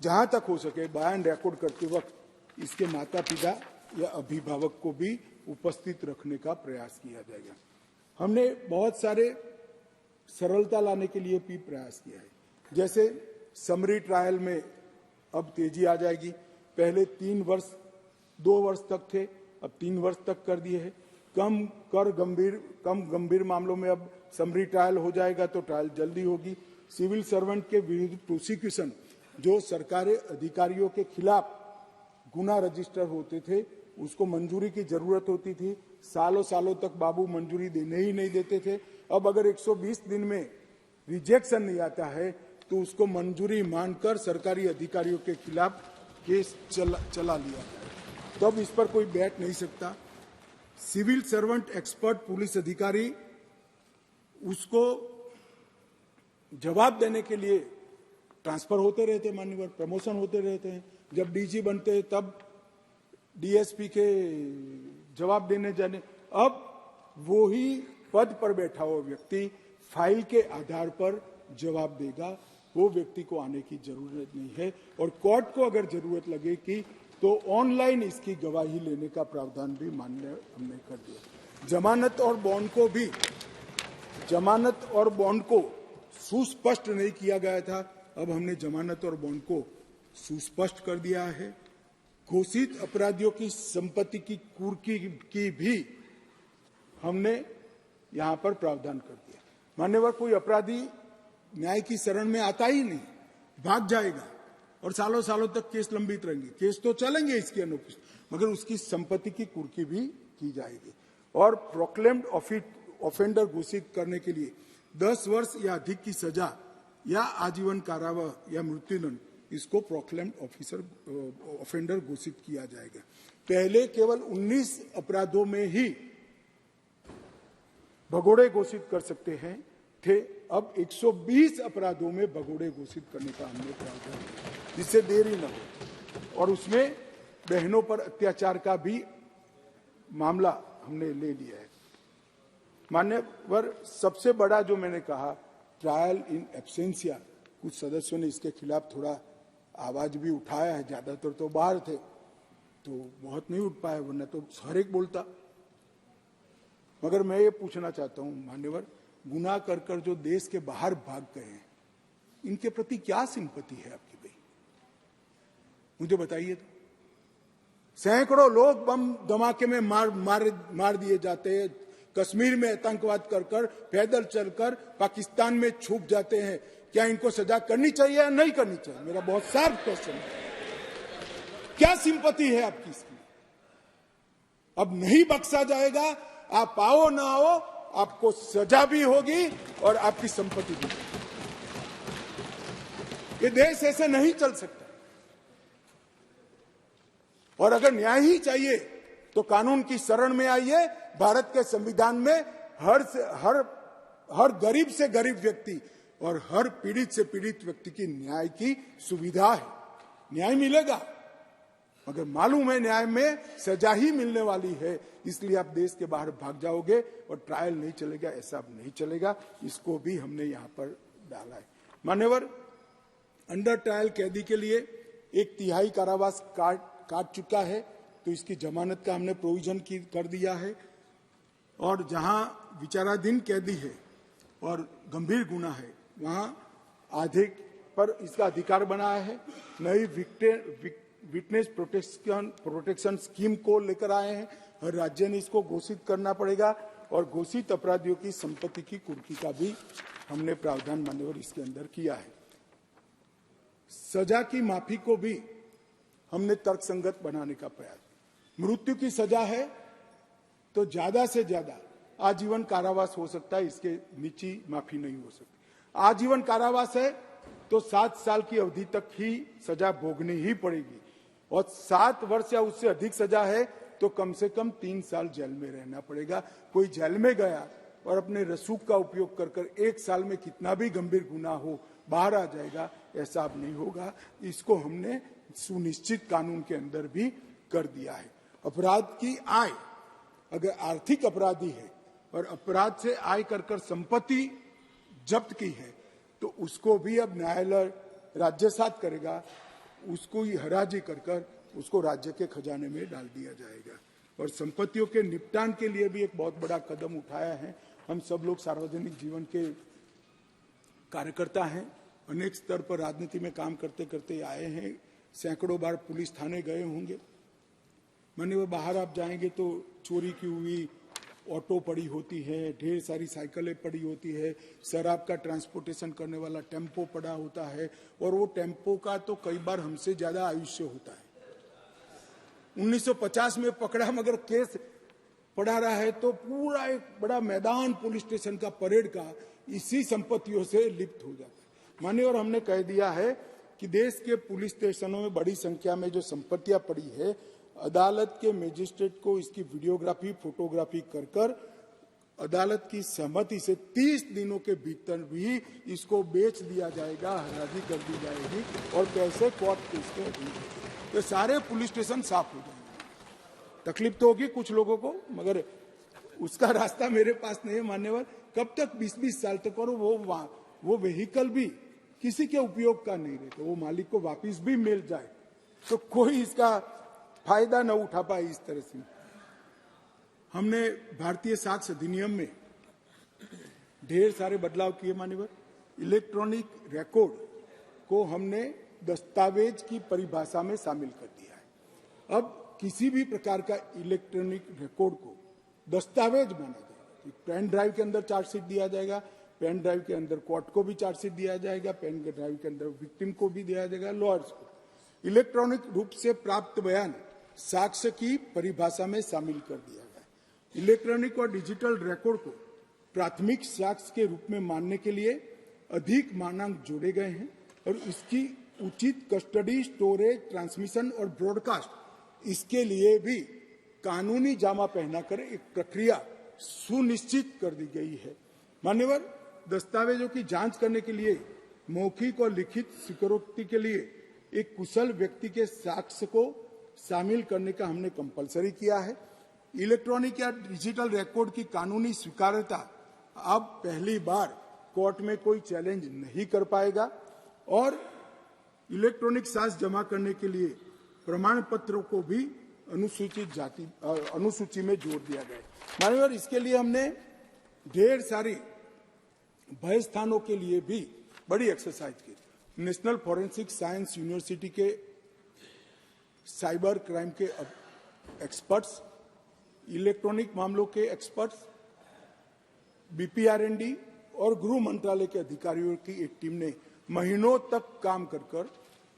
जहां तक हो सके बयान रिकॉर्ड करते वक्त इसके माता पिता या अभिभावक को भी उपस्थित रखने का प्रयास किया जाएगा। हमने बहुत सारे सरलता लाने के लिए भी प्रयास किया है। जैसे समरी ट्रायल में अब तेजी आ जाएगी। पहले 2 वर्ष तक थे, अब 3 वर्ष तक कर दिए हैं। कम गंभीर मामलों में अब समरी ट्रायल हो जाएगा तो ट्रायल जल्दी होगी। सिविल सर्वेंट के विरुद्ध प्रोसिक्यूशन, जो सरकारी अधिकारियों के खिलाफ गुना रजिस्टर होते थे, उसको मंजूरी की जरूरत होती थी। सालों सालों तक बाबू मंजूरी देने ही नहीं देते थे। अब अगर 120 दिन में रिजेक्शन नहीं आता है तो उसको मंजूरी मानकर सरकारी अधिकारियों के खिलाफ केस चला लिया जाए। तब इस पर कोई बैठ नहीं सकता। सिविल सर्वेंट एक्सपर्ट पुलिस अधिकारी, उसको जवाब देने के लिए ट्रांसफर होते रहते हैं, मान्यवर, प्रमोशन होते रहते हैं। जब डीजी बनते हैं तब डीएसपी के जवाब देने जाने। अब वो ही पद पर बैठा हुआ व्यक्ति फाइल के आधार पर जवाब देगा। वो व्यक्ति को आने की जरूरत नहीं है। और कोर्ट को अगर जरूरत लगे कि तो ऑनलाइन इसकी गवाही लेने का प्रावधान भी मान्य हमने कर दिया। जमानत और बॉन्ड को सुस्पष्ट नहीं किया गया था, अब हमने जमानत और बॉन्ड को सुस्पष्ट कर दिया है। घोषित अपराधियों की संपत्ति की कुर्की की भी हमने यहां पर प्रावधान कर दिया। मान्यवर, कोई अपराधी न्याय की शरण में आता ही नहीं, भाग जाएगा और सालों सालों तक केस लंबित रहेंगे। केस तो चलेंगे इसके अनुपस्थित, मगर उसकी संपत्ति की कुर्की भी की जाएगी। और प्रोक्लेम्ड ऑफेंडर घोषित करने के लिए 10 वर्ष या अधिक की सजा या आजीवन कारावास या मृत्युदंड, इसको प्रोक्लेम्ड ऑफेंडर घोषित किया जाएगा। पहले केवल 19 अपराधों में ही भगोड़े घोषित कर सकते थे, अब 120 अपराधों में भगोड़े घोषित करने का हमने प्रावधान किया, जिससे देरी न हो। और उसमें बहनों पर अत्याचार का भी मामला हमने ले लिया है। मान्यवर, सबसे बड़ा जो मैंने कहा, ट्रायल इन एब्सेंसिया, कुछ सदस्यों ने इसके खिलाफ थोड़ा आवाज भी उठाया है, ज्यादातर तो बाहर थे तो बहुत नहीं उठ पाए, वरना तो हर एक बोलता। मगर मैं ये पूछना चाहता हूं मान्यवर, गुनाह कर कर जो देश के बाहर भाग गए हैं, इनके प्रति क्या सिंपैथी है आपकी भाई? मुझे बताइए तो। सैकड़ों लोग बम धमाके में मार दिए जाते हैं, कश्मीर में आतंकवाद कर कर, पैदल चलकर पाकिस्तान में छुप जाते हैं। क्या इनको सजा करनी चाहिए या नहीं करनी चाहिए? मेरा बहुत साफ क्वेश्चन है। क्या सिंपैथी है आपकी इसमें? अब नहीं बख्शा जाएगा, आप आओ ना आओ, आपको सजा भी होगी और आपकी संपत्ति भी। ये देश ऐसे नहीं चल सकता। और अगर न्याय ही चाहिए तो कानून की शरण में आइए। भारत के संविधान में हर गरीब से गरीब व्यक्ति और हर पीड़ित से पीड़ित व्यक्ति की न्याय की सुविधा है। न्याय मिलेगा, मगर मालूम है न्याय में सजा ही मिलने वाली है, इसलिए आप देश के बाहर भाग जाओगे और ट्रायल नहीं चलेगा। ऐसा अब नहीं चलेगा, इसको भी हमने यहां पर डाला है। मान्यवर, अंडर ट्रायल कैदी के लिए 1/3 कारावास काट चुका है, तो इसकी जमानत का हमने प्रोविजन कर दिया है। और जहां विचाराधीन कैदी है और गंभीर गुनाह है, वहां आधे पर इसका अधिकार बनाया है। नई विटनेस प्रोटेक्शन स्कीम को लेकर आए हैं। हर राज्य ने इसको घोषित करना पड़ेगा और घोषित अपराधियों की संपत्ति की कुर्की का भी हमने प्रावधान मान्यवर इसके अंदर किया है। सजा की माफी को भी हमने तर्कसंगत बनाने का प्रयास। मृत्यु की सजा है तो ज्यादा से ज्यादा आजीवन कारावास हो सकता है, इसके नीचे माफी नहीं हो सकती। आजीवन कारावास है तो 7 साल की अवधि तक ही सजा भोगनी ही पड़ेगी, और 7 वर्ष या उससे अधिक सजा है तो कम से कम 3 साल जेल में रहना पड़ेगा। कोई जेल में गया और अपने रसूख का उपयोग कर कर 1 साल में कितना भी गंभीर गुनाह हो बाहर आ जाएगा, ऐसा अब नहीं होगा। इसको हमने सुनिश्चित कानून के अंदर भी कर दिया है। अपराध की आय, अगर आर्थिक अपराधी है और अपराध से आय कर कर संपत्ति जब्त की है तो उसको भी अब न्यायालय राज्य साथ करेगा, उसको ही हराजी कर कर उसको राज्य के खजाने में डाल दिया जाएगा। और संपत्तियों के निपटान के लिए भी एक बहुत बड़ा कदम उठाया है। हम सब लोग सार्वजनिक जीवन के कार्यकर्ता हैं, अनेक स्तर पर राजनीति में काम करते करते आए हैं, सैकड़ों बार पुलिस थाने गए होंगे। मानिए बाहर आप जाएंगे तो चोरी की हुई ऑटो पड़ी होती है, ढेर सारी साइकिलें पड़ी होती है, शराब का ट्रांसपोर्टेशन करने वाला टेम्पो पड़ा होता है, और वो टेम्पो का तो कई बार हमसे ज्यादा आयुष्य होता है। 1950 में पकड़ा, मगर केस पड़ा रहा है तो पूरा एक बड़ा मैदान पुलिस स्टेशन का परेड का इसी संपत्तियों से लिप्त हो जाता है। मानिए, और हमने कह दिया है कि देश के पुलिस स्टेशनों में बड़ी संख्या में जो संपत्तियां पड़ी है, अदालत के मजिस्ट्रेट को इसकी वीडियोग्राफी फोटोग्राफी कर कर अदालत की सहमति से 30 दिनों के भीतर भी इसको बेच दिया जाएगा, हराजी कर दी जाएगी और पैसे कोर्ट केस के अधीन, तो सारे पुलिस स्टेशन साफ हो जाएंगे। तकलीफ तो होगी कुछ लोगों को, मगर उसका रास्ता मेरे पास नहीं है मान्यवर। कब तक 20-20 साल तक, और वो व्हीकल भी किसी के उपयोग का नहीं रहता, वो मालिक को वापिस भी मिल जाए तो कोई इसका फायदा न उठा पाए। इस तरह से हमने भारतीय साक्ष्य अधिनियम में ढेर सारे बदलाव किए मान्यवर। इलेक्ट्रॉनिक रिकॉर्ड को हमने दस्तावेज की परिभाषा में शामिल कर दिया है। अब किसी भी प्रकार का इलेक्ट्रॉनिक रिकॉर्ड को दस्तावेज माना जाएगा। पेन ड्राइव के अंदर चार्जशीट दिया जाएगा, पेन ड्राइव के अंदर कोर्ट को भी चार्जशीट दिया जाएगा, पेन ड्राइव के अंदर विक्टिम को भी दिया जाएगा, लॉयर्स को। इलेक्ट्रॉनिक रूप से प्राप्त बयान साक्ष्य की परिभाषा में शामिल कर दिया गया। इलेक्ट्रॉनिक और डिजिटल रिकॉर्ड को प्राथमिक साक्ष्य के रूप में मानने के लिए अधिक मानक जोड़े गए हैं और इसकी उचित कस्टडी, स्टोरेज, ट्रांसमिशन और ब्रॉडकास्ट, इसके लिए भी कानूनी जामा पहनाकर एक प्रक्रिया सुनिश्चित कर दी गई है। मान्यवर, दस्तावेजों की जांच करने के लिए मौखिक और लिखित स्वीकारोक्ति के लिए एक कुशल व्यक्ति के साक्ष्य को शामिल करने का हमने कंपलसरी किया है। इलेक्ट्रॉनिक या डिजिटल रिकॉर्ड की कानूनी स्वीकार्यता अब पहली बार कोर्ट में कोई चैलेंज नहीं कर पाएगा और इलेक्ट्रॉनिक साक्ष्य जमा करने के लिए प्रमाण पत्रों को भी अनुसूची में जोड़ दिया गया है। माननीय, इसके लिए हमने ढेर सारी भय स्थानों के लिए भी बड़ी एक्सरसाइज की। नेशनल फॉरेंसिक साइंस यूनिवर्सिटी के साइबर क्राइम के एक्सपर्ट्स, इलेक्ट्रॉनिक मामलों के एक्सपर्ट्स, बीपीआरएनडी और गृह मंत्रालय के अधिकारियों की एक टीम ने महीनों तक काम कर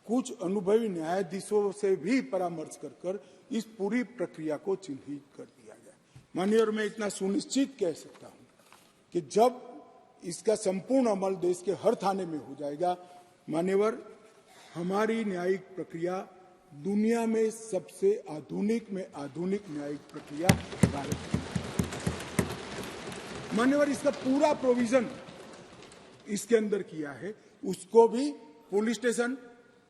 कुछ अनुभवी न्यायाधीशों से भी परामर्श कर इस पूरी प्रक्रिया को चिन्हित कर दिया गया। माननीय, मैं इतना सुनिश्चित कह सकता हूं कि जब इसका संपूर्ण अमल देश के हर थाने में हो जाएगा, मान्यवर, हमारी न्यायिक प्रक्रिया दुनिया में सबसे आधुनिक में आधुनिक न्यायिक प्रक्रिया भारत में। मान्यवर, इसका पूरा प्रोविजन इसके अंदर किया है। उसको भी पुलिस स्टेशन,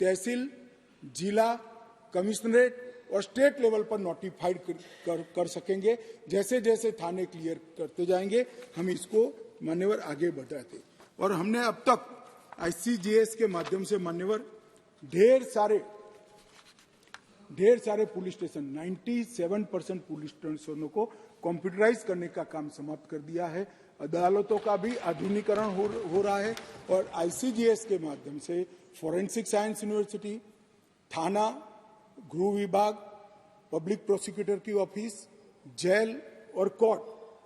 तहसील, जिला, कमिश्नरेट और स्टेट लेवल पर नोटिफाइड कर सकेंगे। जैसे जैसे थाने क्लियर करते जाएंगे हम इसको मान्यवर आगे बढ़ाते। और हमने अब तक आईसीजीएस के माध्यम से मान्यवर ढेर सारे पुलिस स्टेशन 97% पुलिस स्टेशनों को कंप्यूटराइज करने का काम समाप्त कर दिया है। अदालतों का भी आधुनिकीकरण हो रहा है और आईसीजीएस के माध्यम से फॉरेंसिक साइंस यूनिवर्सिटी, थाना, गृह विभाग, पब्लिक प्रोसिक्यूटर की ऑफिस, जेल और कोर्ट,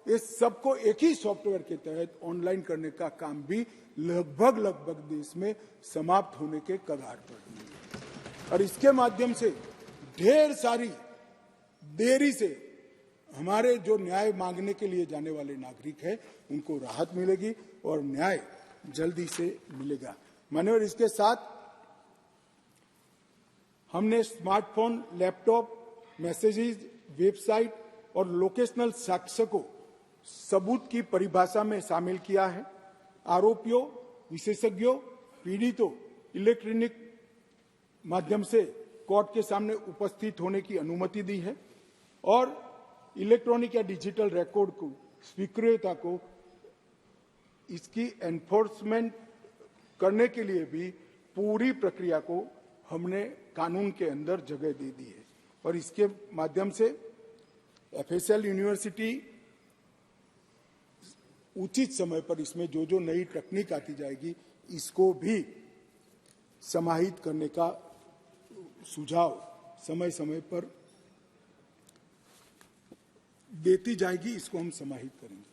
ये सबको एक ही सॉफ्टवेयर के तहत ऑनलाइन करने का काम भी लगभग देश में समाप्त होने के कगार पर है। और इसके माध्यम से ढेर सारी देरी से हमारे जो न्याय मांगने के लिए जाने वाले नागरिक हैं उनको राहत मिलेगी और न्याय जल्दी से मिलेगा। माननीय, इसके साथ हमने स्मार्टफोन, लैपटॉप, मैसेजेस, वेबसाइट और लोकेशनल साक्ष्य को सबूत की परिभाषा में शामिल किया है। आरोपियों, विशेषज्ञों, पीड़ितों इलेक्ट्रॉनिक माध्यम से कोर्ट के सामने उपस्थित होने की अनुमति दी है और इलेक्ट्रॉनिक या डिजिटल रिकॉर्ड को स्वीकृतता को इसकी एनफोर्समेंट करने के लिए भी पूरी प्रक्रिया को हमने कानून के अंदर जगह दे दी है। और इसके माध्यम से एफएसएल यूनिवर्सिटी उचित समय पर इसमें जो नई तकनीक आती जाएगी इसको भी समाहित करने का सुझाव समय समय पर देती जाएगी, इसको हम समाहित करेंगे।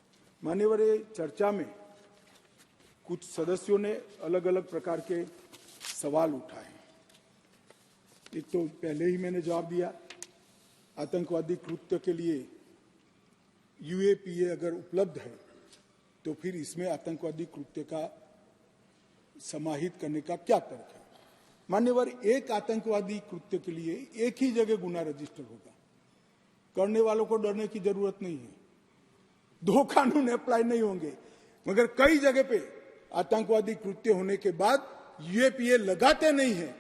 मान्यवर, चर्चा में कुछ सदस्यों ने अलग अलग प्रकार के सवाल उठाए। एक तो पहले ही मैंने जवाब दिया, आतंकवादी कृत्य के लिए यूएपीए अगर उपलब्ध है तो फिर इसमें आतंकवादी कृत्य का समाहित करने का क्या तर्क है। मान्यवर, एक आतंकवादी कृत्य के लिए एक ही जगह गुना रजिस्टर होगा, करने वालों को डरने की जरूरत नहीं है। दो कानून अप्लाई नहीं होंगे, मगर कई जगह पे आतंकवादी कृत्य होने के बाद यूएपीए लगाते नहीं है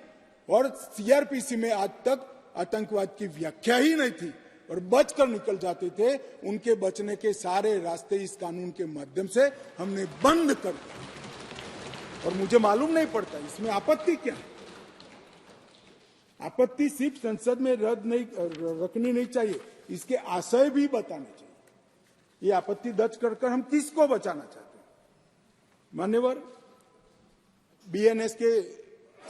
और सीआरपीसी में आज तक आतंकवाद की व्याख्या ही नहीं थी और बचकर निकल जाते थे। उनके बचने के सारे रास्ते इस कानून के माध्यम से हमने बंद कर दिए और मुझे मालूम नहीं पड़ता इसमें आपत्ति क्या है। आपत्ति सिर्फ संसद में रखनी नहीं चाहिए, इसके आशय भी बताने चाहिए। ये आपत्ति दर्ज कर हम किसको बचाना चाहते हैं। मान्यवर, बीएनएस के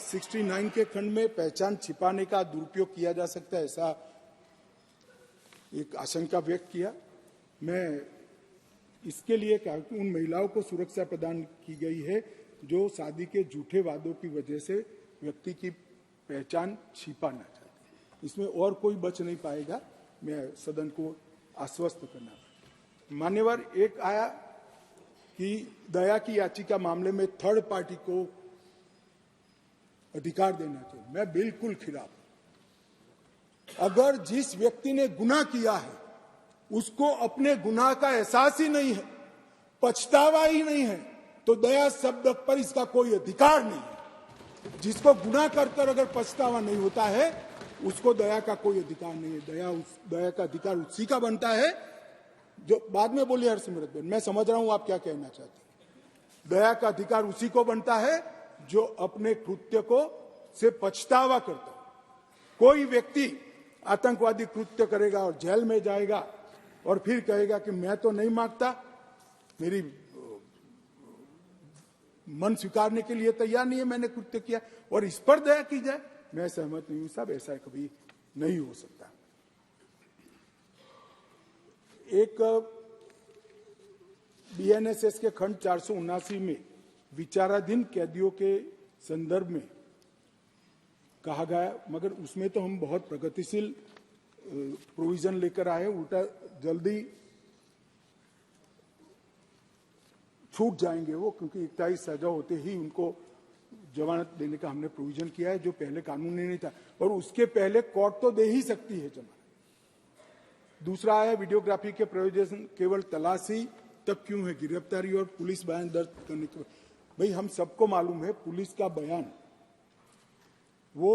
69 के खंड में पहचान छिपाने का दुरुपयोग किया जा सकता है, ऐसा एक आशंका व्यक्त किया। मैं इसके लिए कहा कि उन महिलाओं को सुरक्षा प्रदान की गई है जो शादी के झूठे वादों की वजह से व्यक्ति की पहचान छिपाना चाहते हैं। इसमें और कोई बच नहीं पाएगा, मैं सदन को आश्वस्त करना। मान्यवर, एक आया कि दया की याचिका मामले में थर्ड पार्टी को अधिकार देना चाहिए। मैं बिल्कुल खिलाफ। अगर जिस व्यक्ति ने गुनाह किया है उसको अपने गुनाह का एहसास ही नहीं है, पछतावा ही नहीं है, तो दया शब्द पर इसका कोई अधिकार नहीं है। जिसको गुनाह कर अगर पछतावा नहीं होता है उसको दया का कोई अधिकार नहीं है। दया का अधिकार उसी का बनता है जो बाद में बोली हरसिमरत बहन, मैं समझ रहा हूं आप क्या कहना चाहते हैं। दया का अधिकार उसी को बनता है जो अपने कृत्य को से पछतावा करता हूं। कोई व्यक्ति आतंकवादी कृत्य करेगा और जेल में जाएगा और फिर कहेगा कि मैं तो नहीं मांगता, मेरी मन स्वीकारने के लिए तैयार नहीं है, मैंने कृत्य किया, और इस पर दया की जाए, मैं सहमत नहीं हूं साहब, ऐसा कभी नहीं हो सकता। एक बीएनएसएस के खंड 479 में विचाराधीन कैदियों के संदर्भ में कहा गया, मगर उसमें तो हम बहुत प्रगतिशील प्रोविजन लेकर आए, उल्टा जल्दी छूट जाएंगे वो, क्योंकि 41 सजा होते ही उनको जमानत देने का हमने प्रोविजन किया है, जो पहले कानून में नहीं था, और उसके पहले कोर्ट तो दे ही सकती है जमानत। दूसरा है वीडियोग्राफी के प्रयोजन केवल तलाशी तक क्यों है, गिरफ्तारी और पुलिस बयान दर्ज करने के। भाई हम सबको मालूम है पुलिस का बयान वो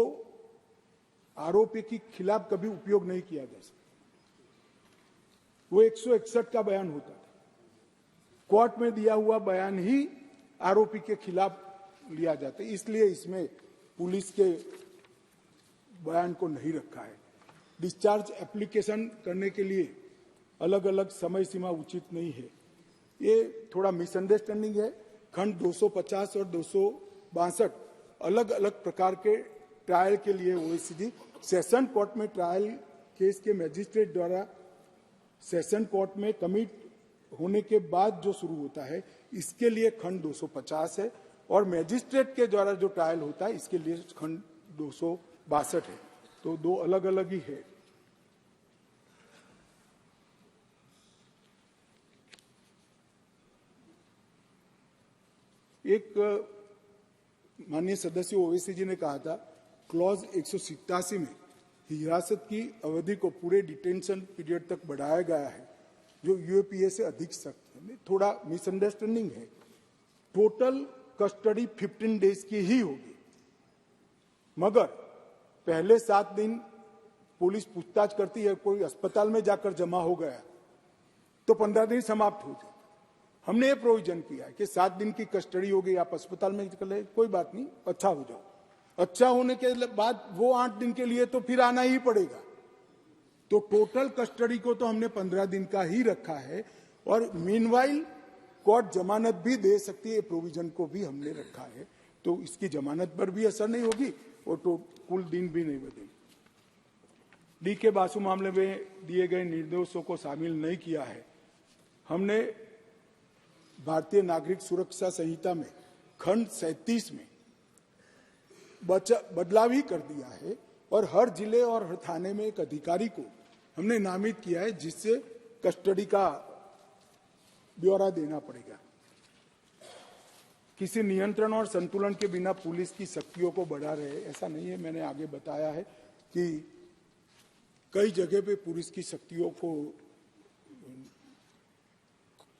आरोपी के खिलाफ कभी उपयोग नहीं किया जा सकता, वो 161 का बयान होता है, कोर्ट में दिया हुआ बयान ही आरोपी के खिलाफ लिया जाता है, इसलिए इसमें पुलिस के बयान को नहीं रखा है। डिस्चार्ज एप्लीकेशन करने के लिए अलग अलग समय सीमा उचित नहीं है, ये थोड़ा मिसअंडरस्टैंडिंग है। खंड 250 और 262 अलग अलग प्रकार के ट्रायल के लिए ओएसीडी सेशन कोर्ट में ट्रायल केस के मजिस्ट्रेट द्वारा सेशन कोर्ट में कमिट होने के बाद जो शुरू होता है, इसके लिए खंड 250 है, और मजिस्ट्रेट के द्वारा जो ट्रायल होता है इसके लिए खंड 262 है, तो दो अलग अलग ही है। एक माननीय सदस्य ओवैसी जी ने कहा था क्लॉज 187 में हिरासत की अवधि को पूरे डिटेंशन पीरियड तक बढ़ाया गया है, जो यूएपीए से अधिक सख्त है। थोड़ा मिसअंडरस्टैंडिंग है, टोटल कस्टडी 15 डेज की ही होगी, मगर पहले 7 दिन पुलिस पूछताछ करती है, कोई अस्पताल में जाकर जमा हो गया तो 15 दिन समाप्त हो जाए। हमने ये प्रोविजन किया है कि 7 दिन की कस्टडी हो गई, आप अस्पताल में चले, कोई बात नहीं, अच्छा हो जाओ, अच्छा होने के बाद वो 8 दिन के लिए तो फिर आना ही पड़ेगा, तो टोटल कस्टडी को तो हमने 15 दिन का ही रखा है, और मीनवाइल कोर्ट जमानत भी दे सकती है, प्रोविजन को भी हमने रखा है, तो इसकी जमानत पर भी असर नहीं होगी और तो कुल दिन भी नहीं बदलेंगे। डी के बासु मामले में दिए गए निर्देशों को शामिल नहीं किया है। हमने भारतीय नागरिक सुरक्षा संहिता में खंड 37 में बदलाव ही कर दिया है, और हर जिले और हर थाने में एक अधिकारी को हमने नामित किया है, जिससे कस्टडी का ब्यौरा देना पड़ेगा। किसी नियंत्रण और संतुलन के बिना पुलिस की शक्तियों को बढ़ा रहे, ऐसा नहीं है। मैंने आगे बताया है कि कई जगह पे पुलिस की शक्तियों को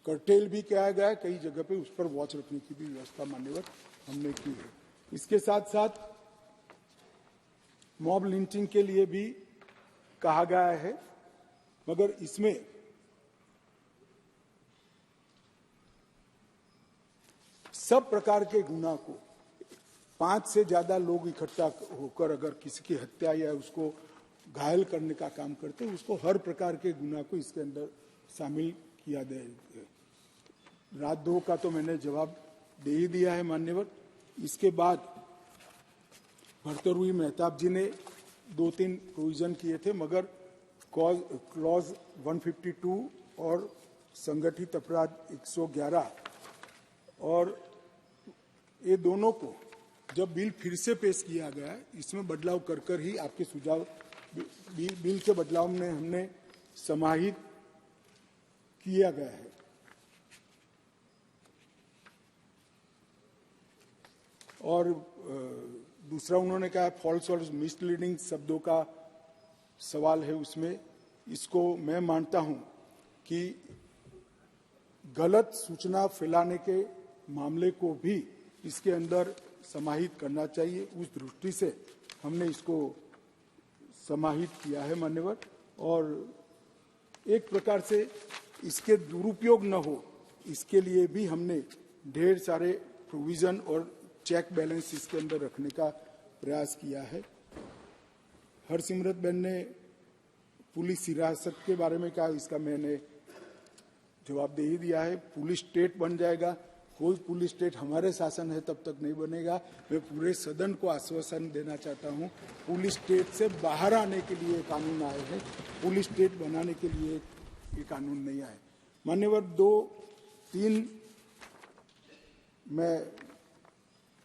कर्टेल भी किया गया है, कई जगह पे उस पर वॉच रखने की भी व्यवस्था मान्यवर हमने की है। इसके साथ साथ मॉब लिंचिंग के लिए भी कहा गया है, मगर इसमें सब प्रकार के गुनाह को 5 से ज्यादा लोग इकट्ठा होकर अगर किसी की हत्या या उसको घायल करने का काम करते हैं, उसको हर प्रकार के गुनाह को इसके अंदर शामिल किया जाए। राजद्रोह का तो मैंने जवाब दे ही दिया है मान्यवर। इसके बाद भर्तृहरि मेहताब जी ने 2-3 प्रोविजन किए थे, मगर क्लॉज 152 और संगठित अपराध 111 और ये दोनों को जब बिल फिर से पेश किया गया, इसमें बदलाव कर ही आपके सुझाव बिल के बदलाव में हमने समाहित किया गया है। और दूसरा उन्होंने कहा फॉल्स और मिसलीडिंग शब्दों का सवाल है उसमें। इसको मैं मानता हूं कि गलत सूचना फैलाने के मामले को भी इसके अंदर समाहित करना चाहिए, उस दृष्टि से हमने इसको समाहित किया है मान्यवर। और एक प्रकार से इसके दुरुपयोग न हो, इसके लिए भी हमने ढेर सारे प्रोविजन और चेक बैलेंस इसके अंदर रखने का प्रयास किया है। हरसिमरत बहन ने पुलिस हिरासत के बारे में कहा, इसका मैंने जवाब दे ही दिया है। पुलिस स्टेट बन जाएगा, कोई पुलिस स्टेट हमारे शासन है तब तक नहीं बनेगा। मैं पूरे सदन को आश्वासन देना चाहता हूं, पुलिस स्टेट से बाहर आने के लिए कानून आए हैं, पुलिस स्टेट बनाने के लिए ये कानून नहीं आए। मान्यवर, 2-3 मैं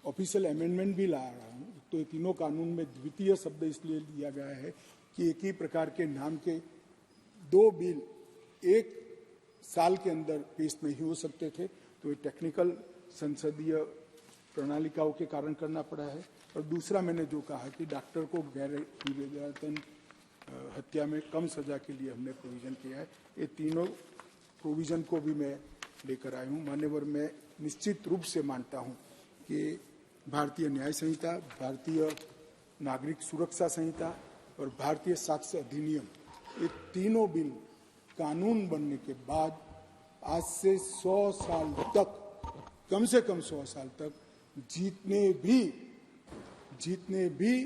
ऑफिशियल अमेंडमेंट भी ला रहा हूं। तो ये तीनों कानून में द्वितीय शब्द इसलिए लिया गया है कि एक ही प्रकार के नाम के 2 बिल 1 साल के अंदर पेश नहीं हो सकते थे, तो ये टेक्निकल संसदीय प्रणालिकाओं के कारण करना पड़ा है। और दूसरा मैंने जो कहा कि डॉक्टर को गैर विवेचन हत्या में कम सजा के लिए हमने प्रोविजन किया है, ये तीनों प्रोविजन को भी मैं लेकर आया हूँ। मान्यवर, मैं निश्चित रूप से मानता हूँ कि भारतीय न्याय संहिता, भारतीय नागरिक सुरक्षा संहिता और भारतीय साक्ष्य अधिनियम, ये तीनों बिल कानून बनने के बाद आज से 100 साल तक, कम से कम 100 साल तक जितने भी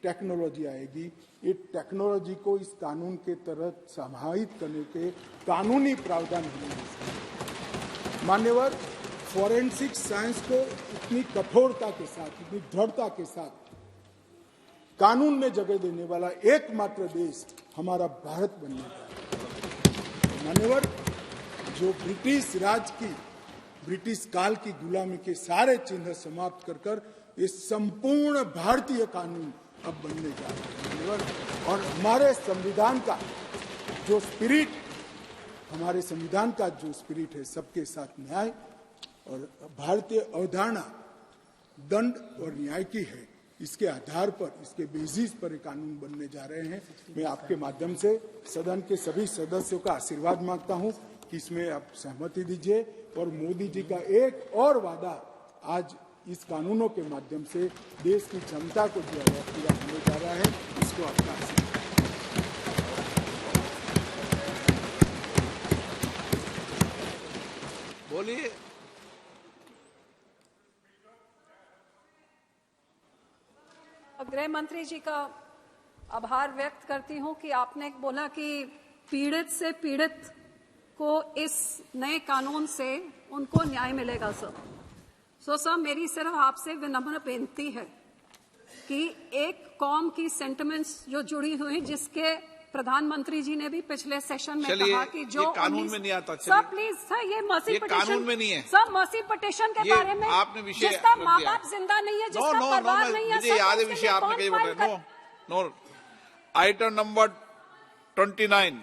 टेक्नोलॉजी आएगी, ये टेक्नोलॉजी को इस कानून के तहत समाहित करने के कानूनी प्रावधान होंगे। मान्यवर, फॉरेंसिक साइंस को इतनी कठोरता के साथ, इतनी दृढ़ता के साथ कानून में जगह देने वाला एकमात्र देश हमारा भारत बनने का। मान्यवर, जो ब्रिटिश राज की, ब्रिटिश काल की गुलामी के सारे चिन्ह समाप्त कर ये संपूर्ण भारतीय कानून अब बनने जा रहा है। और हमारे संविधान का जो स्पिरिट, हमारे संविधान का जो स्पिरिट है, सबके साथ न्याय और भारतीय अवधारणा दंड और न्याय की है, इसके आधार पर, इसके बेसिस पर ये कानून बनने जा रहे हैं। मैं आपके माध्यम से सदन के सभी सदस्यों का आशीर्वाद मांगता हूं कि इसमें आप सहमति दीजिए और मोदी जी का एक और वादा आज इस कानूनों के माध्यम से देश की जनता को जो है पूरा होने जा रहा है, इसको आपका आशीर्वाद। बोलिए। गृह मंत्री जी का आभार व्यक्त करती हूं कि आपने बोला कि पीड़ित से पीड़ित को इस नए कानून से उनको न्याय मिलेगा। सर मेरी सिर्फ आपसे विनम्र बेनती है कि एक कौम की सेंटिमेंट्स जो जुड़ी हुई, जिसके प्रधानमंत्री जी ने भी पिछले सेशन में कहा कि जो कानून में नहीं आता। सर प्लीज सर, ये मर्सी पिटीशन कानून में नहीं है सर। मर्सी पिटीशन के बारे में आपने विषय जिसका माँ बाप जिंदा नहीं है, जिसका परिवार नहीं है, मुझे याद है विषय आपने कहीं बताया। No, item number 29